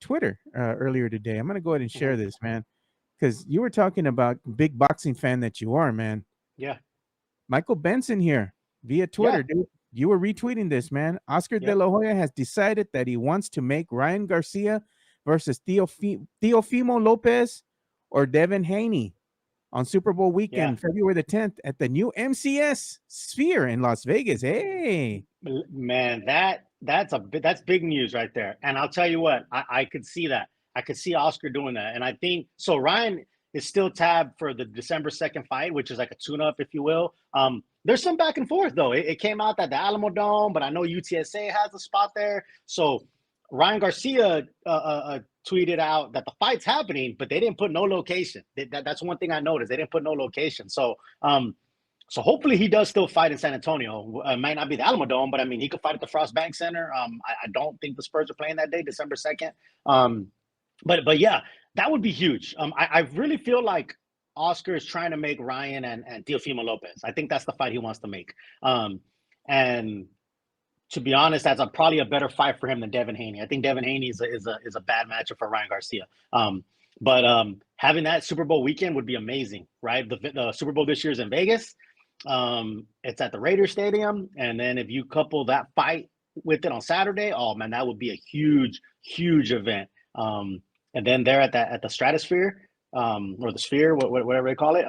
Twitter earlier today. I'm gonna go ahead and share this, man, because you were talking about big boxing fan that you are, man. Yeah. Michael Benson here via Twitter, dude. You were retweeting this, man. Oscar De La Hoya has decided that he wants to make Ryan Garcia versus Teofimo Lopez or Devin Haney on Super Bowl weekend, February the 10th at the new MCS Sphere in Las Vegas. Hey, man, that's big news right there. And I'll tell you what, I could see that. I could see Oscar doing that. And I think so. Ryan is still tabbed for the December 2nd fight, which is like a tune-up, if you will. There's some back and forth though. It came out that the Alamo Dome, but I know UTSA has a spot there. So Ryan Garcia tweeted out that the fight's happening, but they didn't put no location. That's one thing I noticed. They didn't put no location. So so hopefully he does still fight in San Antonio. It might not be the Alamo Dome, but I mean, he could fight at the Frost Bank Center. I don't think the Spurs are playing that day, December 2nd. But yeah, that would be huge. I really feel like Oscar is trying to make Ryan and Teofimo Lopez. I think that's the fight he wants to make. And to be honest, that's probably a better fight for him than Devin Haney. I think Devin Haney is a bad matchup for Ryan Garcia. But having that Super Bowl weekend would be amazing, right? The Super Bowl this year is in Vegas. It's at the Raiders Stadium, and then if you couple that fight with it on Saturday, oh man, that would be a huge event. And then they're at the Stratosphere, or the Sphere, whatever they call it.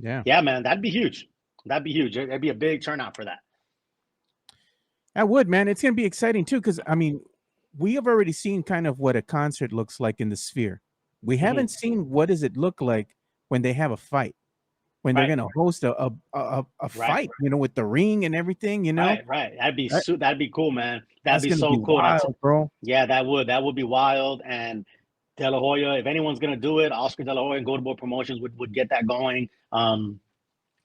Yeah, man, that'd be huge. That'd be huge. It'd be a big turnout for that. I would, man. It's going to be exciting too, because I mean, we have already seen kind of what a concert looks like in the Sphere. We haven't seen what does it look like when they have a fight, when they're going to host a fight, you know, with the ring and everything, you know. Right. That'd be cool, man. That'd be so cool, wild, bro. Yeah, that would be wild. And De La Hoya, if anyone's going to do it, Oscar De La Hoya and Golden Boy Promotions would get that going.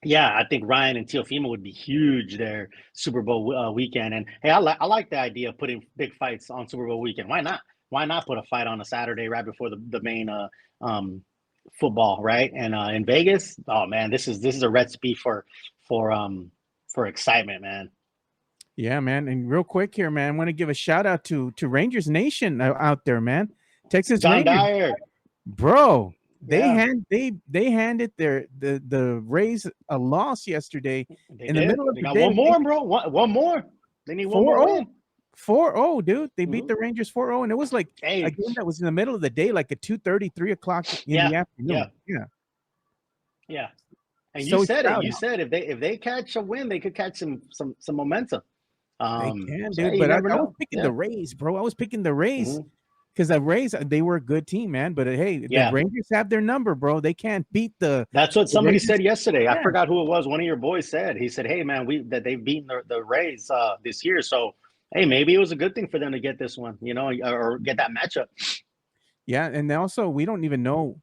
Yeah, I think Ryan and Teofimo would be huge there Super Bowl weekend. And hey, I like the idea of putting big fights on Super Bowl weekend. Why not? Why not put a fight on a Saturday right before the main football, right? And in Vegas, oh man, this is a recipe for excitement, man. Yeah, man. And real quick here, man, I want to give a shout out to Rangers Nation out there, man. Texas John Rangers, Dyer. Bro. They handed the Rays a loss yesterday the middle of the day. One more, bro. One more. They need one more win. 4-0, dude. They beat the Rangers 4-0, and it was like a game that was in the middle of the day, like at 2:30, 3 o'clock in the afternoon. Yeah. And So you said proud. it. You said if they catch a win, they could catch some momentum. They can, dude. But I was picking the Rays, bro. I was picking the Rays. Because the Rays, they were a good team, man. But hey, the Rangers have their number, bro. They can't beat the. That's what somebody said yesterday. I forgot who it was. One of your boys said. He said, "Hey, man, they've beaten the Rays this year. So, hey, maybe it was a good thing for them to get this one, you know, or get that matchup." Yeah, and also we don't even know.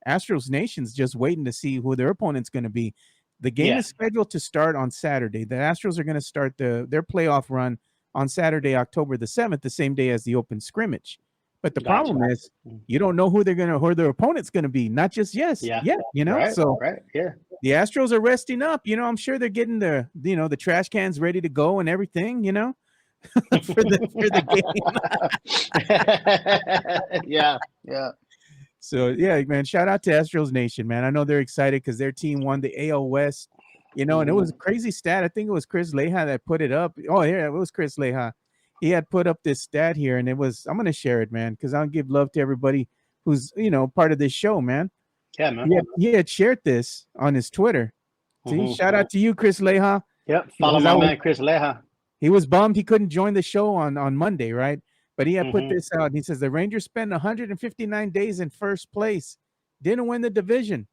Astros Nation's just waiting to see who their opponent's going to be. The game is scheduled to start on Saturday. The Astros are going to start their playoff run on Saturday, October the 7th, the same day as the open scrimmage. But the problem is you don't know who their opponent's going to be. Not just you know. The Astros are resting up. You know, I'm sure they're getting the trash cans ready to go and everything. You know, for the game. Yeah. So yeah, man. Shout out to Astros Nation, man. I know they're excited because their team won the AL West. You know, and it was a crazy stat. I think it was Chris Leja that put it up. Oh yeah, it was Chris Leja. He had put up this stat here, and I'm going to share it, man, because I'll give love to everybody who's, you know, part of this show, man. Yeah, man. He had shared this on his Twitter. See, shout out to you, Chris Leja. Yep, follow my man, Chris Leja. He was bummed he couldn't join the show on Monday, right? But he had put this out. He says, the Rangers spent 159 days in first place. Didn't win the division.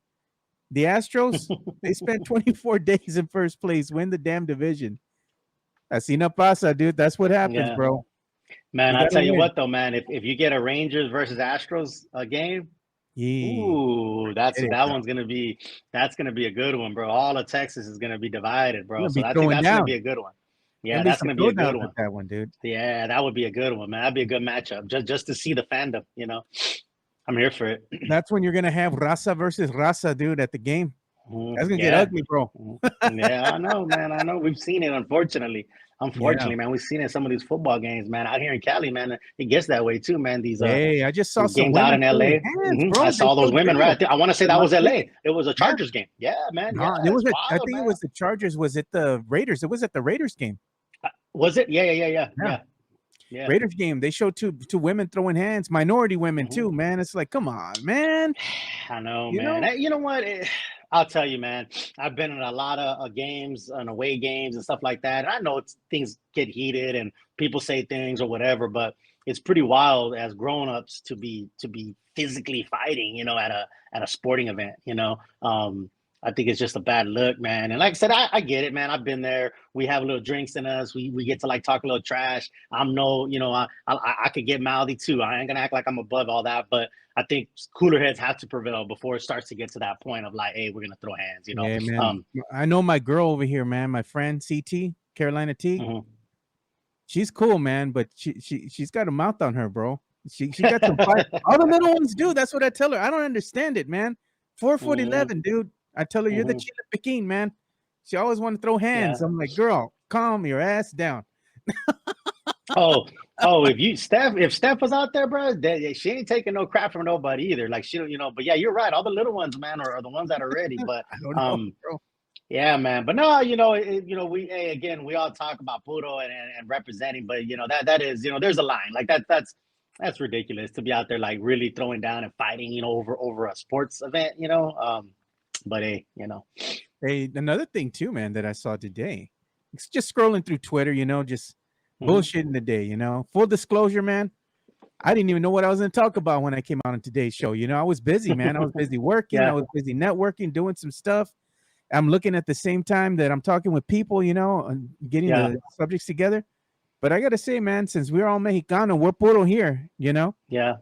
The Astros, they spent 24 days in first place, win the damn division. Así no pasa, dude. That's what happens, bro. Man, I'll tell you what, though, man. If you get a Rangers versus Astros game, ooh, that's gonna be a good one, bro. All of Texas is gonna be divided, bro. So I think that's gonna be a good one. Yeah, that's gonna be a good one. That one, dude. Yeah, that would be a good one, man. That'd be a good matchup. Just to see the fandom, I'm here for it. That's when you're gonna have Raza versus Raza, dude, at the game. That's gonna get ugly, bro. Yeah, I know, man. I know. We've seen it, unfortunately. Man, we've seen it in some of these football games, man. Out here in Cali, man, it gets that way too, man. These I just saw some games out in LA. I saw those women right there. I want to say that was LA. It was a Chargers game. Yeah, man. No, it was. I think it was the Chargers. Was it the Raiders? It was at the Raiders game. Was it? Yeah. Raiders game. They showed two women throwing hands, minority women too, man. It's like, come on, man. I know, man. You know what? I'll tell you, man. I've been in a lot of games and away games and stuff like that. I know things get heated and people say things or whatever, but it's pretty wild as grown-ups to be physically fighting, at a sporting event. I think it's just a bad look, man. And like I said, I get it, man. I've been there. We have a little drinks in us. We get to talk a little trash. I could get mouthy too. I ain't gonna act like I'm above all that, but I think cooler heads have to prevail before it starts to get to that point of hey, we're gonna throw hands. Yeah, man. I know my girl over here, man. My friend CT, Carolina T. She's cool, man, but she's got a mouth on her, bro. She got some fight. All the little ones do. That's what I tell her. I don't understand it, man. 4'11", dude. I tell her, you're the Chile Pekin, man. She always want to throw hands. Yeah. I'm like, girl, calm your ass down. If Steph was out there, bro, she ain't taking no crap from nobody either. But yeah, you're right. All the little ones, man, are the ones that are ready. But I don't know, bro. Yeah, man. But no, we all talk about Puro and representing, but that is, there's a line that's ridiculous to be out there really throwing down and fighting, over a sports event, But hey, Hey, another thing too, man, that I saw today. It's just scrolling through Twitter, just bullshitting today, Full disclosure, man. I didn't even know what I was going to talk about when I came out on today's show. I was busy, man. I was busy working. I was busy networking, doing some stuff. I'm looking at the same time that I'm talking with people, and getting the subjects together. But I got to say, man, since we're all Mexicano, we're puro here, Yeah.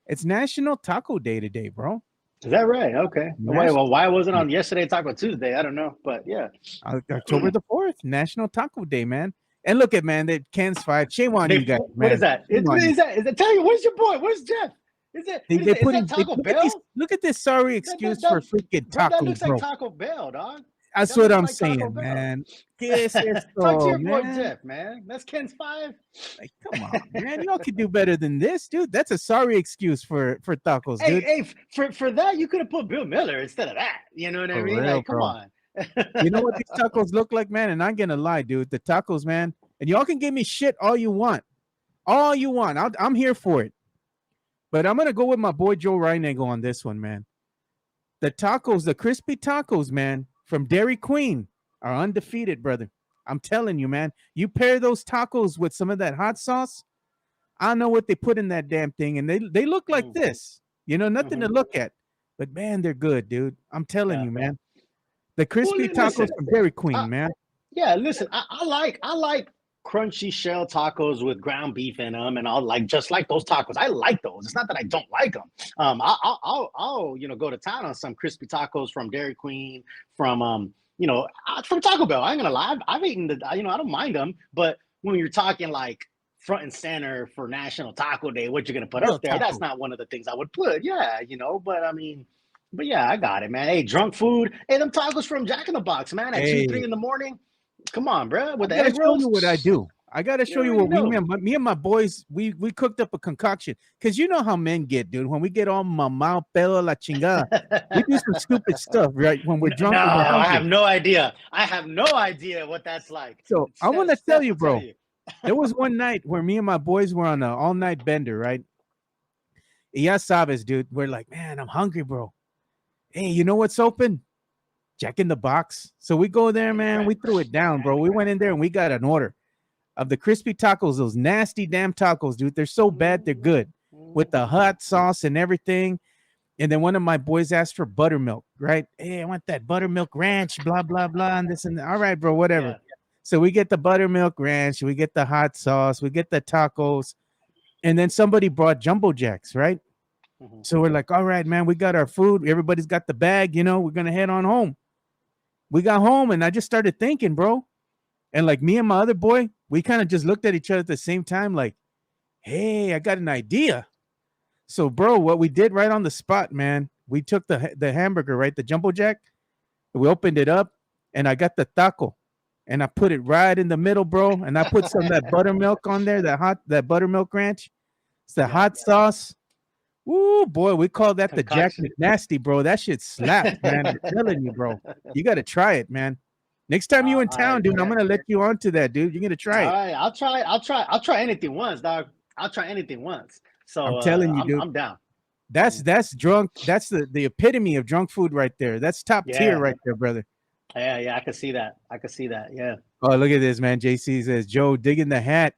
It's National Taco Day today, bro. Is that right? Okay. Wait, well, why wasn't on yesterday Taco Tuesday? I don't know, but yeah. October the 4th, National Taco Day, man. And look at, man, that Ken's 5. Shame on you guys, man. What is that? Is that? Tell you, where's your boy? Where's Jeff? Is that Taco Bell? Look at this sorry excuse for freaking tacos, that looks bro. like Taco Bell, dog. That's what I'm saying, man. Talk to your boy Jeff, man. That's Ken's 5. Like, come on, man. Y'all could do better than this, dude. That's a sorry excuse for tacos, dude. Hey, for that, you could have put Bill Miller instead of that. You know what I mean? Real, come on. You know what these tacos look like, man? And I'm gonna lie, dude. The tacos, man. And y'all can give me shit all you want. All you want. I'm here for it. But I'm gonna go with my boy Joe Reinagle on this one, man. The tacos, the crispy tacos, man, from Dairy Queen are undefeated, brother. I'm telling you, man. You pair those tacos with some of that hot sauce. I don't know what they put in that damn thing, and they look like this. Nothing to look at. But man, they're good, dude. I'm telling you, man. The crispy tacos from Dairy Queen, man. Yeah, listen, I like crunchy shell tacos with ground beef in them, and I'll just like those tacos. I like those. It's not that I don't like them. I'll go to town on some crispy tacos from Dairy Queen, from Taco Bell. I ain't gonna lie, I've eaten I don't mind them, but when you're talking front and center for National Taco Day, what you're gonna put up there, that's not one of the things I would put. Yeah, but yeah, I got it, man. Hey, drunk food. Hey, them tacos from Jack in the Box, man, at 2-3 in the morning. Come on, bro. With the egg rolls. Show you what I do. I gotta show you what me and my boys we cooked up a concoction, because you know how men get, dude. When we get all mamao pelo la chingada, we do some stupid stuff, right? When we're drunk. I have no idea. What that's like. So I want to tell you, bro. There was one night where me and my boys were on an all-night bender, right? Ya sabes, dude. We're like, man, I'm hungry, bro. Hey, you know what's open? Jack in the Box. So we go there, man. We threw it down, bro. We went in there and we got an order of the crispy tacos, those nasty damn tacos, dude. They're so bad, they're good, with the hot sauce and everything. And then one of my boys asked for buttermilk, right? Hey, I want that buttermilk ranch, blah, blah, blah, and this and that. All right, bro, whatever. Yeah. So we get the buttermilk ranch, we get the hot sauce, we get the tacos. And then somebody brought Jumbo Jacks, right? Mm-hmm. So we're like, all right, man, we got our food. Everybody's got the bag, we're going to head on home. We got home and I just started thinking, bro. And like me and my other boy, we kind of just looked at each other at the same time, like, hey, I got an idea. So, bro, what we did right on the spot, man, we took the hamburger, right, the Jumbo Jack, we opened it up, and I got the taco, and I put it right in the middle, bro, and I put some of that buttermilk on there, that buttermilk ranch. It's the hot sauce. Ooh, boy, we call that the Jack McNasty, bro. That shit slaps, man. I'm telling you, bro. You got to try it, man. Next time you in town, dude, I'm gonna let you onto that, dude. You're gonna try it. All right, I'll try anything once, dog. I'll try anything once. So I'm telling you, dude. I'm down. That's drunk. That's the epitome of drunk food right there. That's top tier right there, brother. Yeah, I can see that. Yeah. Oh, look at this, man. JC says, Joe, digging the hat.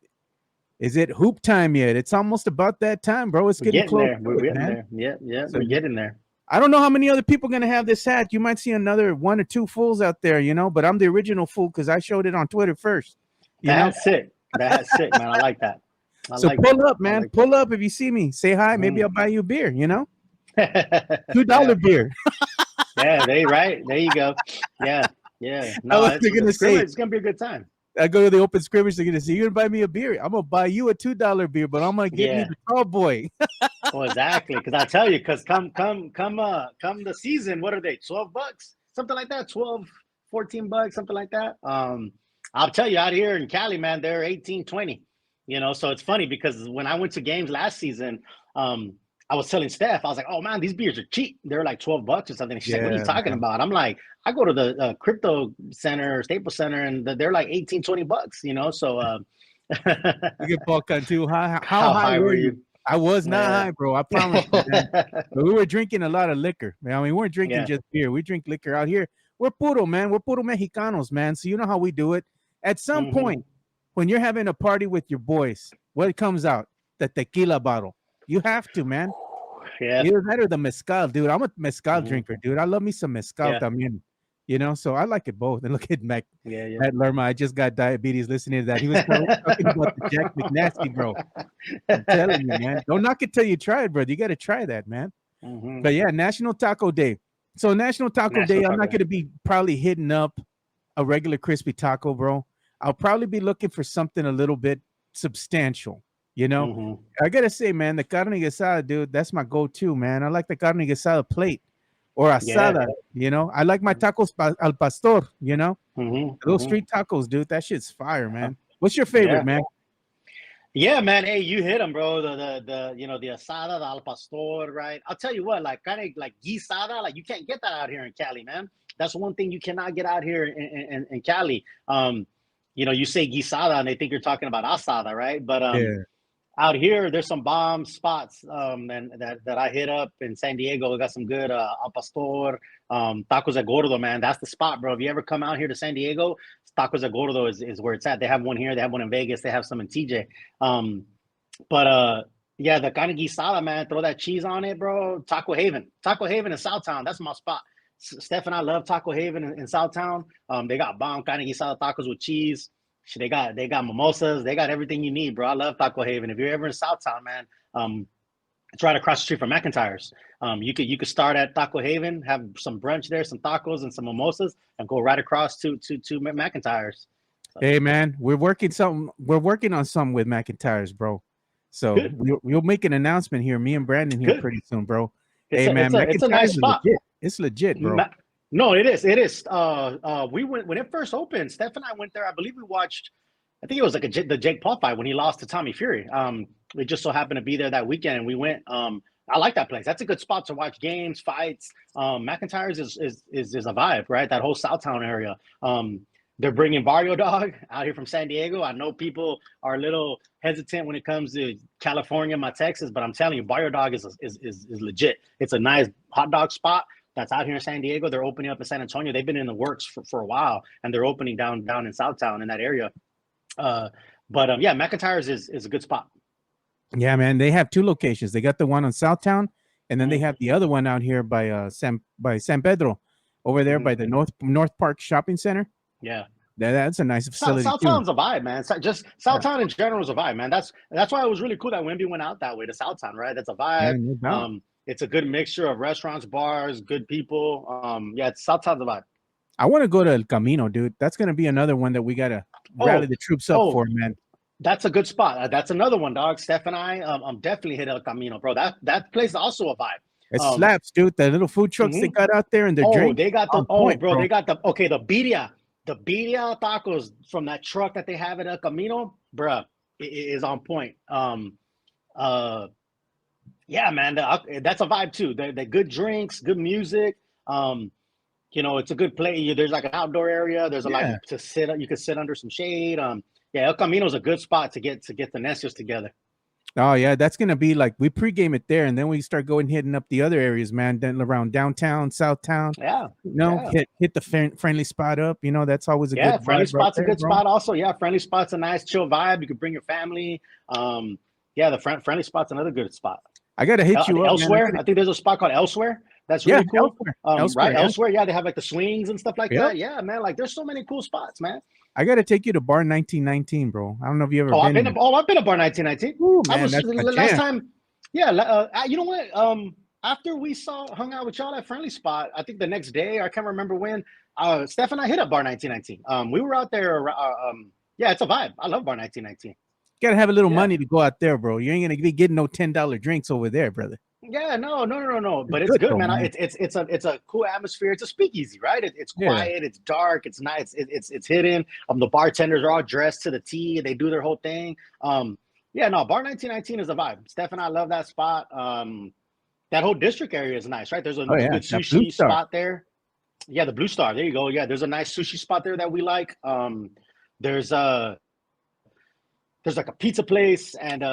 Is it hoop time yet? It's almost about that time, bro. It's getting close. We're getting there. Yeah, so we're getting there. I don't know how many other people are going to have this hat. You might see another 1 or 2 fools out there, but I'm the original fool because I showed it on Twitter first. That's sick. That's sick, man. I like that. So pull up, man. Pull up if you see me. Say hi. Maybe I'll buy you a beer, $2 beer. Yeah, there you go. Yeah. No, it's going to be a good time. I go to the open scrimmage. They're gonna say, "You're gonna buy me a beer. I'm gonna buy you a $2 beer, but I'm gonna give you the tall boy." Well, exactly, because I tell you, because come the season, what are they? $12, something like that. $12, $14, something like that. I'll tell you, out here in Cali, man, they're 18, 20. So it's funny because when I went to games last season, I was telling Steph, I was like, "Oh man, these beers are cheap. They're like $12 or something." She's like, "What are you talking about?" I'm like, "I go to the crypto center, Staples Center, and they're like $18, $20." So you get Balkan too. How high were you? I was not high, bro. I promise you, man. But we were drinking a lot of liquor, man. I mean, we weren't drinking just beer. We drink liquor out here. We're puro, man. We're puro Mexicanos, man. So you know how we do it. At some point, when you're having a party with your boys, what comes out? The tequila bottle. You have to, man. Yeah. Either that or the mezcal, dude. I'm a mezcal drinker, dude. I love me some mezcal también. So I like it both. And look at Matt Lerma. I just got diabetes listening to that. He was talking about the Jack McNasty, bro. I'm telling you, man. Don't knock it till you try it, bro. You got to try that, man. But yeah, National Taco Day. So National Taco Day, I'm not going to be probably hitting up a regular crispy taco, bro. I'll probably be looking for something a little bit substantial. I gotta say, man, the carne asada, dude, that's my go-to, man. I like the carne asada plate or asada, I like my tacos al pastor, those street tacos, dude. That shit's fire, man. What's your favorite, man? Yeah, man. Hey, you hit them, bro. The the asada, the al pastor, right? I'll tell you what, like kind of like guisada, like you can't get that out here in Cali, man. That's one thing you cannot get out here in Cali. You say guisada and they think you're talking about asada, right? But out here, there's some bomb spots and that I hit up in San Diego. We got some good al pastor, tacos de gordo, man. That's the spot, bro. If you ever come out here to San Diego, tacos de gordo is where it's at. They have one here. They have one in Vegas. They have some in TJ. Yeah, the kind of guisada, man. Throw that cheese on it, bro. Taco Haven in Southtown. That's my spot. Steph and I love Taco Haven in Southtown. They got bomb kind of guisada tacos with cheese. They got mimosas. They got everything you need, bro. I love Taco Haven. If you're ever in Southtown, man, it's right across the street from McIntyre's. You could start at Taco Haven, have some brunch there, some tacos and some mimosas, and go right across to McIntyre's. So. Hey, man, we're working on something with McIntyre's, bro. So we'll make an announcement here. Me and Brandon here pretty soon, bro. It's a nice spot. Legit. It's legit, bro. No, it is. We went when it first opened. Steph and I went there. I believe we watched. I think it was like the Jake Paul fight when he lost to Tommy Fury. We just so happened to be there that weekend, and we went. I like that place. That's a good spot to watch games, fights. McIntyre's is a vibe, right? That whole Southtown area. They're bringing Barrio Dog out here from San Diego. I know people are a little hesitant when it comes to California, Texas, but I'm telling you, Barrio Dog is legit. It's a nice hot dog spot that's out here in San Diego. They're opening up in San Antonio. They've been in the works for a while, and they're opening down in Southtown in that area. Yeah, McIntyre's is a good spot. Yeah, man. They have 2 locations. They got the one on Southtown, and then they have the other one out here by San Pedro, over there by the North Park Shopping Center. Yeah. That's a nice facility. Southtown's a vibe, man. Just Southtown in general is a vibe, man. That's why it was really cool that Wemby went out that way to Southtown, right? That's a vibe. Yeah, no doubt. It's a good mixture of restaurants, bars, good people. Southtown's a vibe. I want to go to El Camino, dude. That's going to be another one that we got to rally the troops up for, man. That's a good spot. That's another one, dog. Steph and I definitely hit El Camino, bro. That place is also a vibe. It slaps, dude. The little food trucks they got out there and their drinks. They got the they got the birria tacos from that truck that they have at El Camino, bro. Is on point. Yeah, man. That's a vibe too. They're good drinks, good music. It's a good play. There's like an outdoor area. There's a lot to sit. You can sit under some shade. El Camino is a good spot to get the Necios together. Oh yeah, that's gonna be like we pregame it there, and then we start hitting up the other areas, man. Then around downtown, Southtown. Yeah. Hit the friendly spot up. That's always a good. Friendly spot's a good spot. Also, friendly spot's a nice chill vibe. You can bring your family. The friendly spot's another good spot. I gotta hit you up. Elsewhere, I think there's a spot called Elsewhere. That's really cool. Elsewhere, they have like the swings and stuff like that. Yeah, man. Like there's so many cool spots, man. I gotta take you to Bar 1919, bro. I don't know if you ever been. I've been to Bar 1919. Ooh, man, that's last time. Yeah, you know what? After we hung out with y'all at Friendly Spot, I think the next day, I can't remember when. Steph and I hit up Bar 1919. We were out there. It's a vibe. I love Bar 1919. You gotta have a little money to go out there, bro. You ain't gonna be getting no $10 drinks over there, brother. Yeah, no. But it's good, man. It's a cool atmosphere. It's a speakeasy, right? It's quiet. It's dark. It's nice. It's hidden. The bartenders are all dressed to the T. They do their whole thing. Bar 1919 is a vibe. Steph and I love that spot. That whole district area is nice, right? There's a good sushi spot there. Yeah, the Blue Star. There you go. Yeah, there's a nice sushi spot there that we like. There's like a pizza place and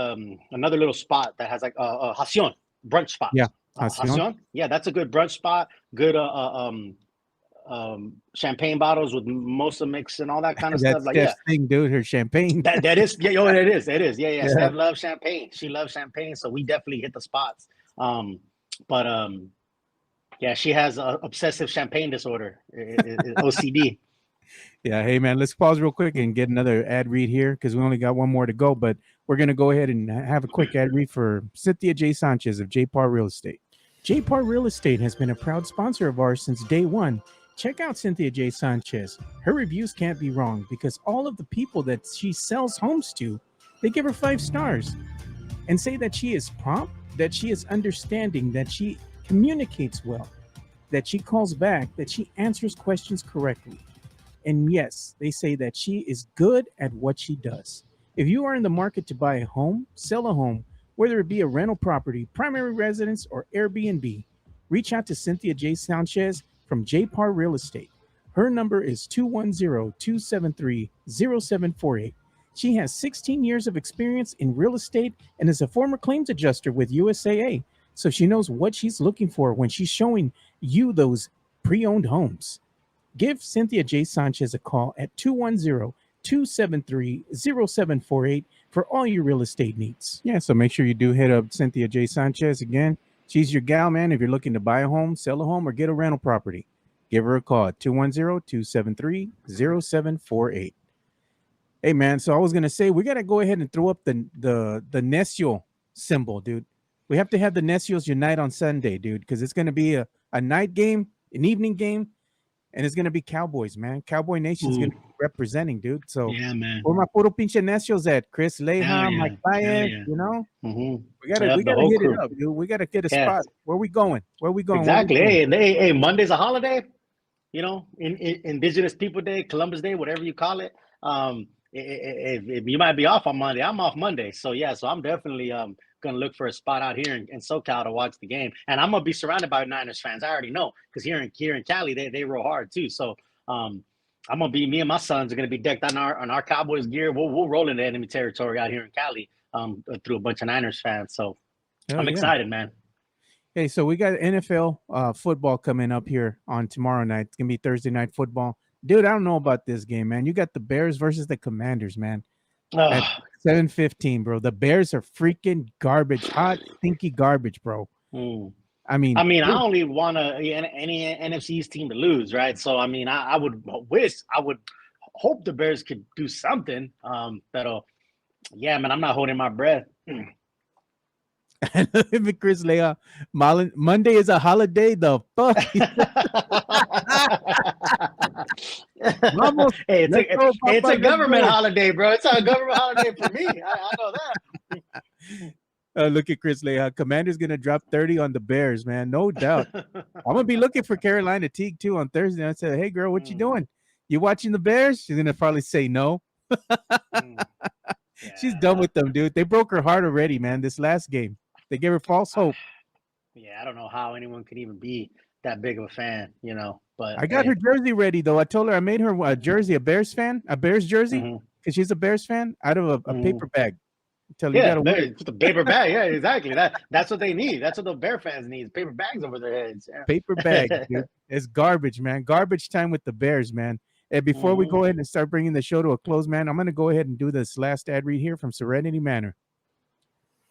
another little spot that has like a Hacion brunch spot. Yeah, Hacion. Yeah, that's a good brunch spot. Good champagne bottles with mimosa mix and all that kind of stuff. Like thing, dude. Her champagne. That is. Yeah, it is. It is. Yeah. Steph loves champagne. She loves champagne, so we definitely hit the spots. She has obsessive champagne disorder, OCD. Yeah, hey man, let's pause real quick and get another ad read here because we only got one more to go, but we're going to go ahead and have a quick ad read for Cynthia J. Sanchez of J. Parr Real Estate. J. Parr Real Estate has been a proud sponsor of ours since day one. Check out Cynthia J. Sanchez. Her reviews can't be wrong because all of the people that she sells homes to, they give her 5 stars and say that she is prompt, that she is understanding, that she communicates well, that she calls back, that she answers questions correctly. And yes, they say that she is good at what she does. If you are in the market to buy a home, sell a home, whether it be a rental property, primary residence, or Airbnb, reach out to Cynthia J. Sanchez from J. Parr Real Estate. Her number is 210-273-0748. She has 16 years of experience in real estate and is a former claims adjuster with USAA. So she knows what she's looking for when she's showing you those pre-owned homes. Give Cynthia J. Sanchez a call at 210-273-0748 for all your real estate needs. Yeah, so make sure you do hit up Cynthia J. Sanchez again. She's your gal, man. If you're looking to buy a home, sell a home, or get a rental property, give her a call at 210-273-0748. Hey, man, so I was going to say, we got to go ahead and throw up the Necio symbol, dude. We have to have the Necios unite on Sunday, dude, because it's going to be a night game, an evening game. And it's going to be Cowboys, man. Cowboy Nation's going to be representing, dude. So, yeah, man. Where my puro pinche Necios at? Chris Leha, Mike Baez, you know? Mm-hmm. We got to hit it up, dude. We got to get a spot. Where we going? Exactly. Hey, Monday's a holiday, you know, Indigenous People Day, Columbus Day, whatever you call it. If you might be off on Monday. I'm off Monday. So, so I'm definitely going to look for a spot out here in SoCal to watch the game. And I'm going to be surrounded by Niners fans. I already know because here in Cali, they roll hard too. So I'm going to be, me and my sons are going to be decked on our Cowboys gear. We'll roll into enemy territory out here in Cali through a bunch of Niners fans. So I'm excited, man. Hey, so we got NFL football coming up here on tomorrow night. It's going to be Thursday night football. Dude, I don't know about this game, man. You got the Bears versus the Commanders, man. At 7:15, bro. The Bears are freaking garbage, hot, stinky garbage, bro. I mean, I only want any NFC East team to lose, right? So, I mean, I would hope the Bears could do something. But yeah, man, I'm not holding my breath. Chris Leah, Monday is a holiday. The fuck? Vamos, Hey, it's a government Bears. holiday, bro. It's a government holiday for me. I know that. Look at Chris Leah. Commander's gonna drop 30 on the Bears, man. No doubt. I'm gonna be looking for Carolina Teague too on Thursday. I said, "Hey, girl, what you doing? You watching the Bears?" She's gonna probably say no. She's done with them, dude. They broke her heart already, man. This last game, they gave her false hope. Yeah, I don't know how anyone could even be that big of a fan, But I got her jersey ready though. I told her I made her a jersey, a Bears jersey, because she's a Bears fan, out of a paper bag. Tell you gotta wear it. The paper bag. Yeah, exactly. That's what they need. That's what the Bear fans need. Paper bags over their heads. Yeah. Paper bag, dude. It's garbage, man. Garbage time with the Bears, man. And before we go ahead and start bringing the show to a close, man, I'm going to go ahead and do this last ad read here from Serenity Manor.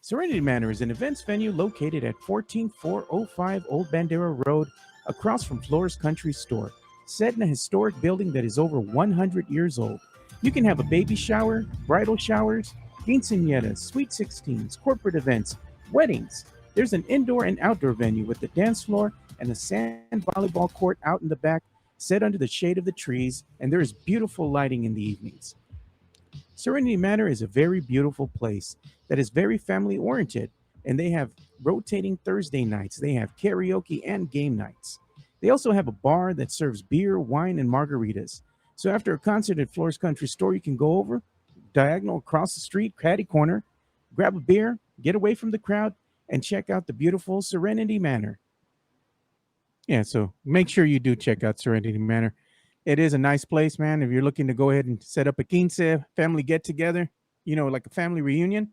Serenity Manor is an events venue located at 14405 Old Bandera Road, across from Flores Country Store, set in a historic building that is over 100 years old. You can have a baby shower, bridal showers, quinceañeras, sweet 16s, corporate events, weddings. There's an indoor and outdoor venue with a dance floor and a sand volleyball court out in the back, set under the shade of the trees, and there is beautiful lighting in the evenings. Serenity Manor is a very beautiful place that is very family oriented, and they have rotating Thursday nights. They have karaoke and game nights. They also have a bar that serves beer, wine, and margaritas. So after a concert at Flores Country Store, you can go over, diagonal across the street, catty corner, grab a beer, get away from the crowd, and check out the beautiful Serenity Manor. Yeah, so make sure you do check out Serenity Manor. It is a nice place, man. If you're looking to go ahead and set up a quince, family get-together, like a family reunion,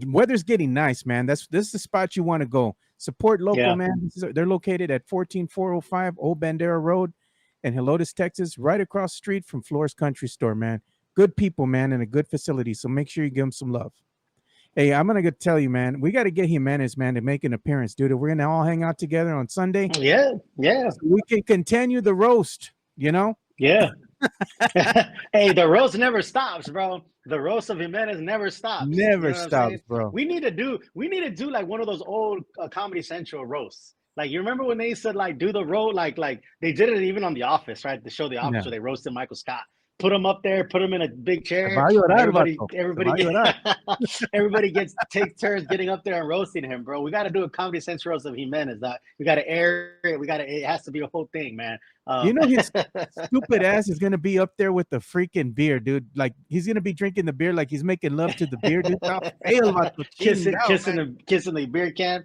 weather's getting nice, man. This is the spot you want to go. Support local, man. They're located at 14405 Old Bandera Road in Helotes, Texas, right across the street from Flores Country Store, man. Good people, man, and a good facility, so make sure you give them some love. Hey, I'm going to tell you, man, we got to get Jimenez, man, to make an appearance, dude. We're going to all hang out together on Sunday. Yeah. So we can continue the roast, Yeah. Hey, the roast never stops, bro. The roast of Jimenez never stops. Never stops, bro. We need to do like one of those old Comedy Central roasts. Like, you remember when they said, like, do the roast? Like they did it even on The Office, right? The show The Office, where they roasted Michael Scott. Put him up there, put him in a big chair. Everybody takes turns getting up there and roasting him, bro. We got to do a Comedy Central roast of Jimenez. We got to air it. It has to be a whole thing, man. His stupid ass is going to be up there with the freaking beer, dude. Like, he's going to be drinking the beer like he's making love to the beer, dude. Kissing the beer can.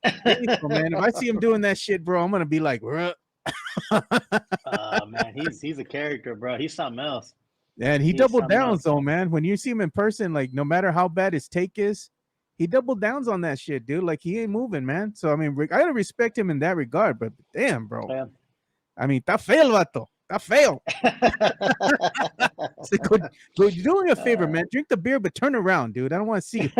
Man, if I see him doing that shit, bro, I'm going to be like, man, he's a character, bro. He's something else. And he doubled down, though, man. When you see him in person, like, no matter how bad his take is, he doubled downs on that shit, dude. Like, he ain't moving, man. So, I mean, I gotta respect him in that regard, but damn, bro. Yeah. I mean, está feo, vato. Está feo. So, you're doing a favor, man. Drink the beer, but turn around, dude. I don't want to see you.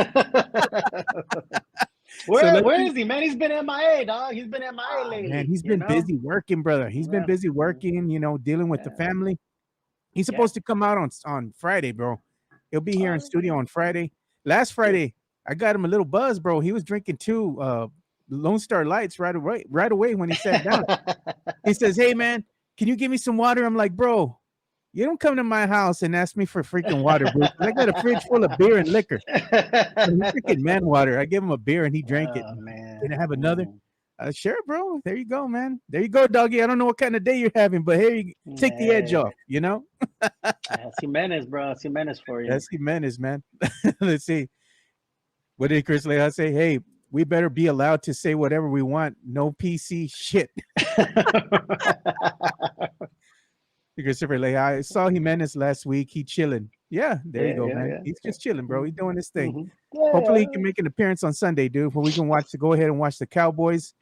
Where is he, man? He's been MIA, dog. He's been MIA lately. Man, he's been busy working, brother. He's been busy working, dealing with the family. He's supposed to come out on Friday, bro. He'll be here in studio on Friday. Last Friday, I got him a little buzz, bro. He was drinking 2 Lone Star Lights right away when he sat down. He says, "Hey, man, can you give me some water?" I'm like, "Bro, you don't come to my house and ask me for freaking water, bro. I got a fridge full of beer and liquor." Freaking man water. I gave him a beer and he drank it. Man. Can I have another? Sure, bro. There you go, man. There you go, doggy. I don't know what kind of day you're having, but here you take the edge off, That's Jimenez, bro. That's Jimenez for you. That's Jimenez, man. Let's see. What did Chris Leah say? Hey, we better be allowed to say whatever we want. No PC shit. Christopher Leah, I saw Jimenez last week. He chilling. Yeah, there you go, man. Yeah. He's just chilling, bro. He's doing his thing. Mm-hmm. Yeah. Hopefully he can make an appearance on Sunday, dude, where we can go ahead and watch the Cowboys.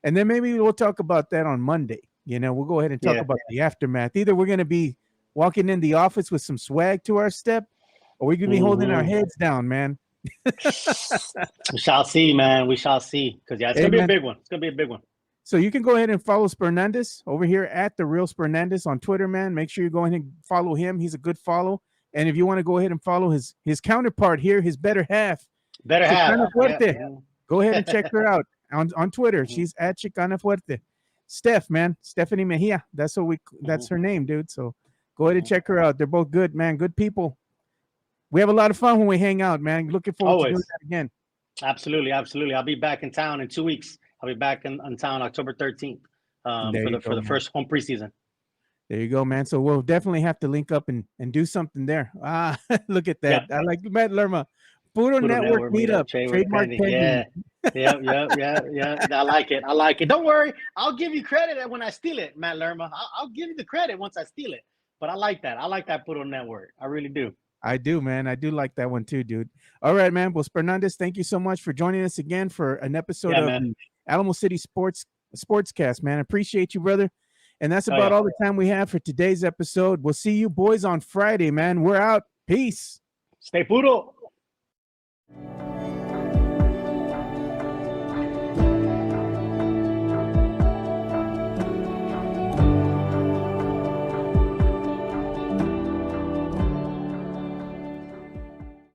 And then maybe we'll talk about that on Monday. We'll go ahead and talk about the aftermath. Either we're going to be walking in the office with some swag to our step, or we're going to be holding our heads down, man. We shall see, man. We shall see. Because, it's going to be a big one. It's going to be a big one. So you can go ahead and follow Spurnandez over here at The Real Spurnandez on Twitter, man. Make sure you go ahead and follow him. He's a good follow. And if you want to go ahead and follow his counterpart here, his better half, Chicana Fuerte. Yeah. Go ahead and check her out on Twitter. She's at Chicana Fuerte. Steph, man, Stephanie Mejia. That's her name, dude. So go ahead and check her out. They're both good, man. Good people. We have a lot of fun when we hang out, man. Looking forward to doing that again. Absolutely. I'll be back in town in 2 weeks. I'll be back in town October 13th for the first home preseason. There you go, man. So we'll definitely have to link up and do something there. Look at that. Yeah. I like Matt Lerma. Puro Network meetup. Trademark pending. Yeah. I like it. Don't worry. I'll give you credit when I steal it, Matt Lerma. I'll give you the credit once I steal it. But I like that. I like that Puro Network. I really do. I do, man. I do like that one too, dude. All right, man. Well, Spurnandez, thank you so much for joining us again for an episode of the Alamo City Sportscast, man. Appreciate you, brother. And that's about all the time we have for today's episode. We'll see you boys on Friday, man. We're out. Peace. Stay puro.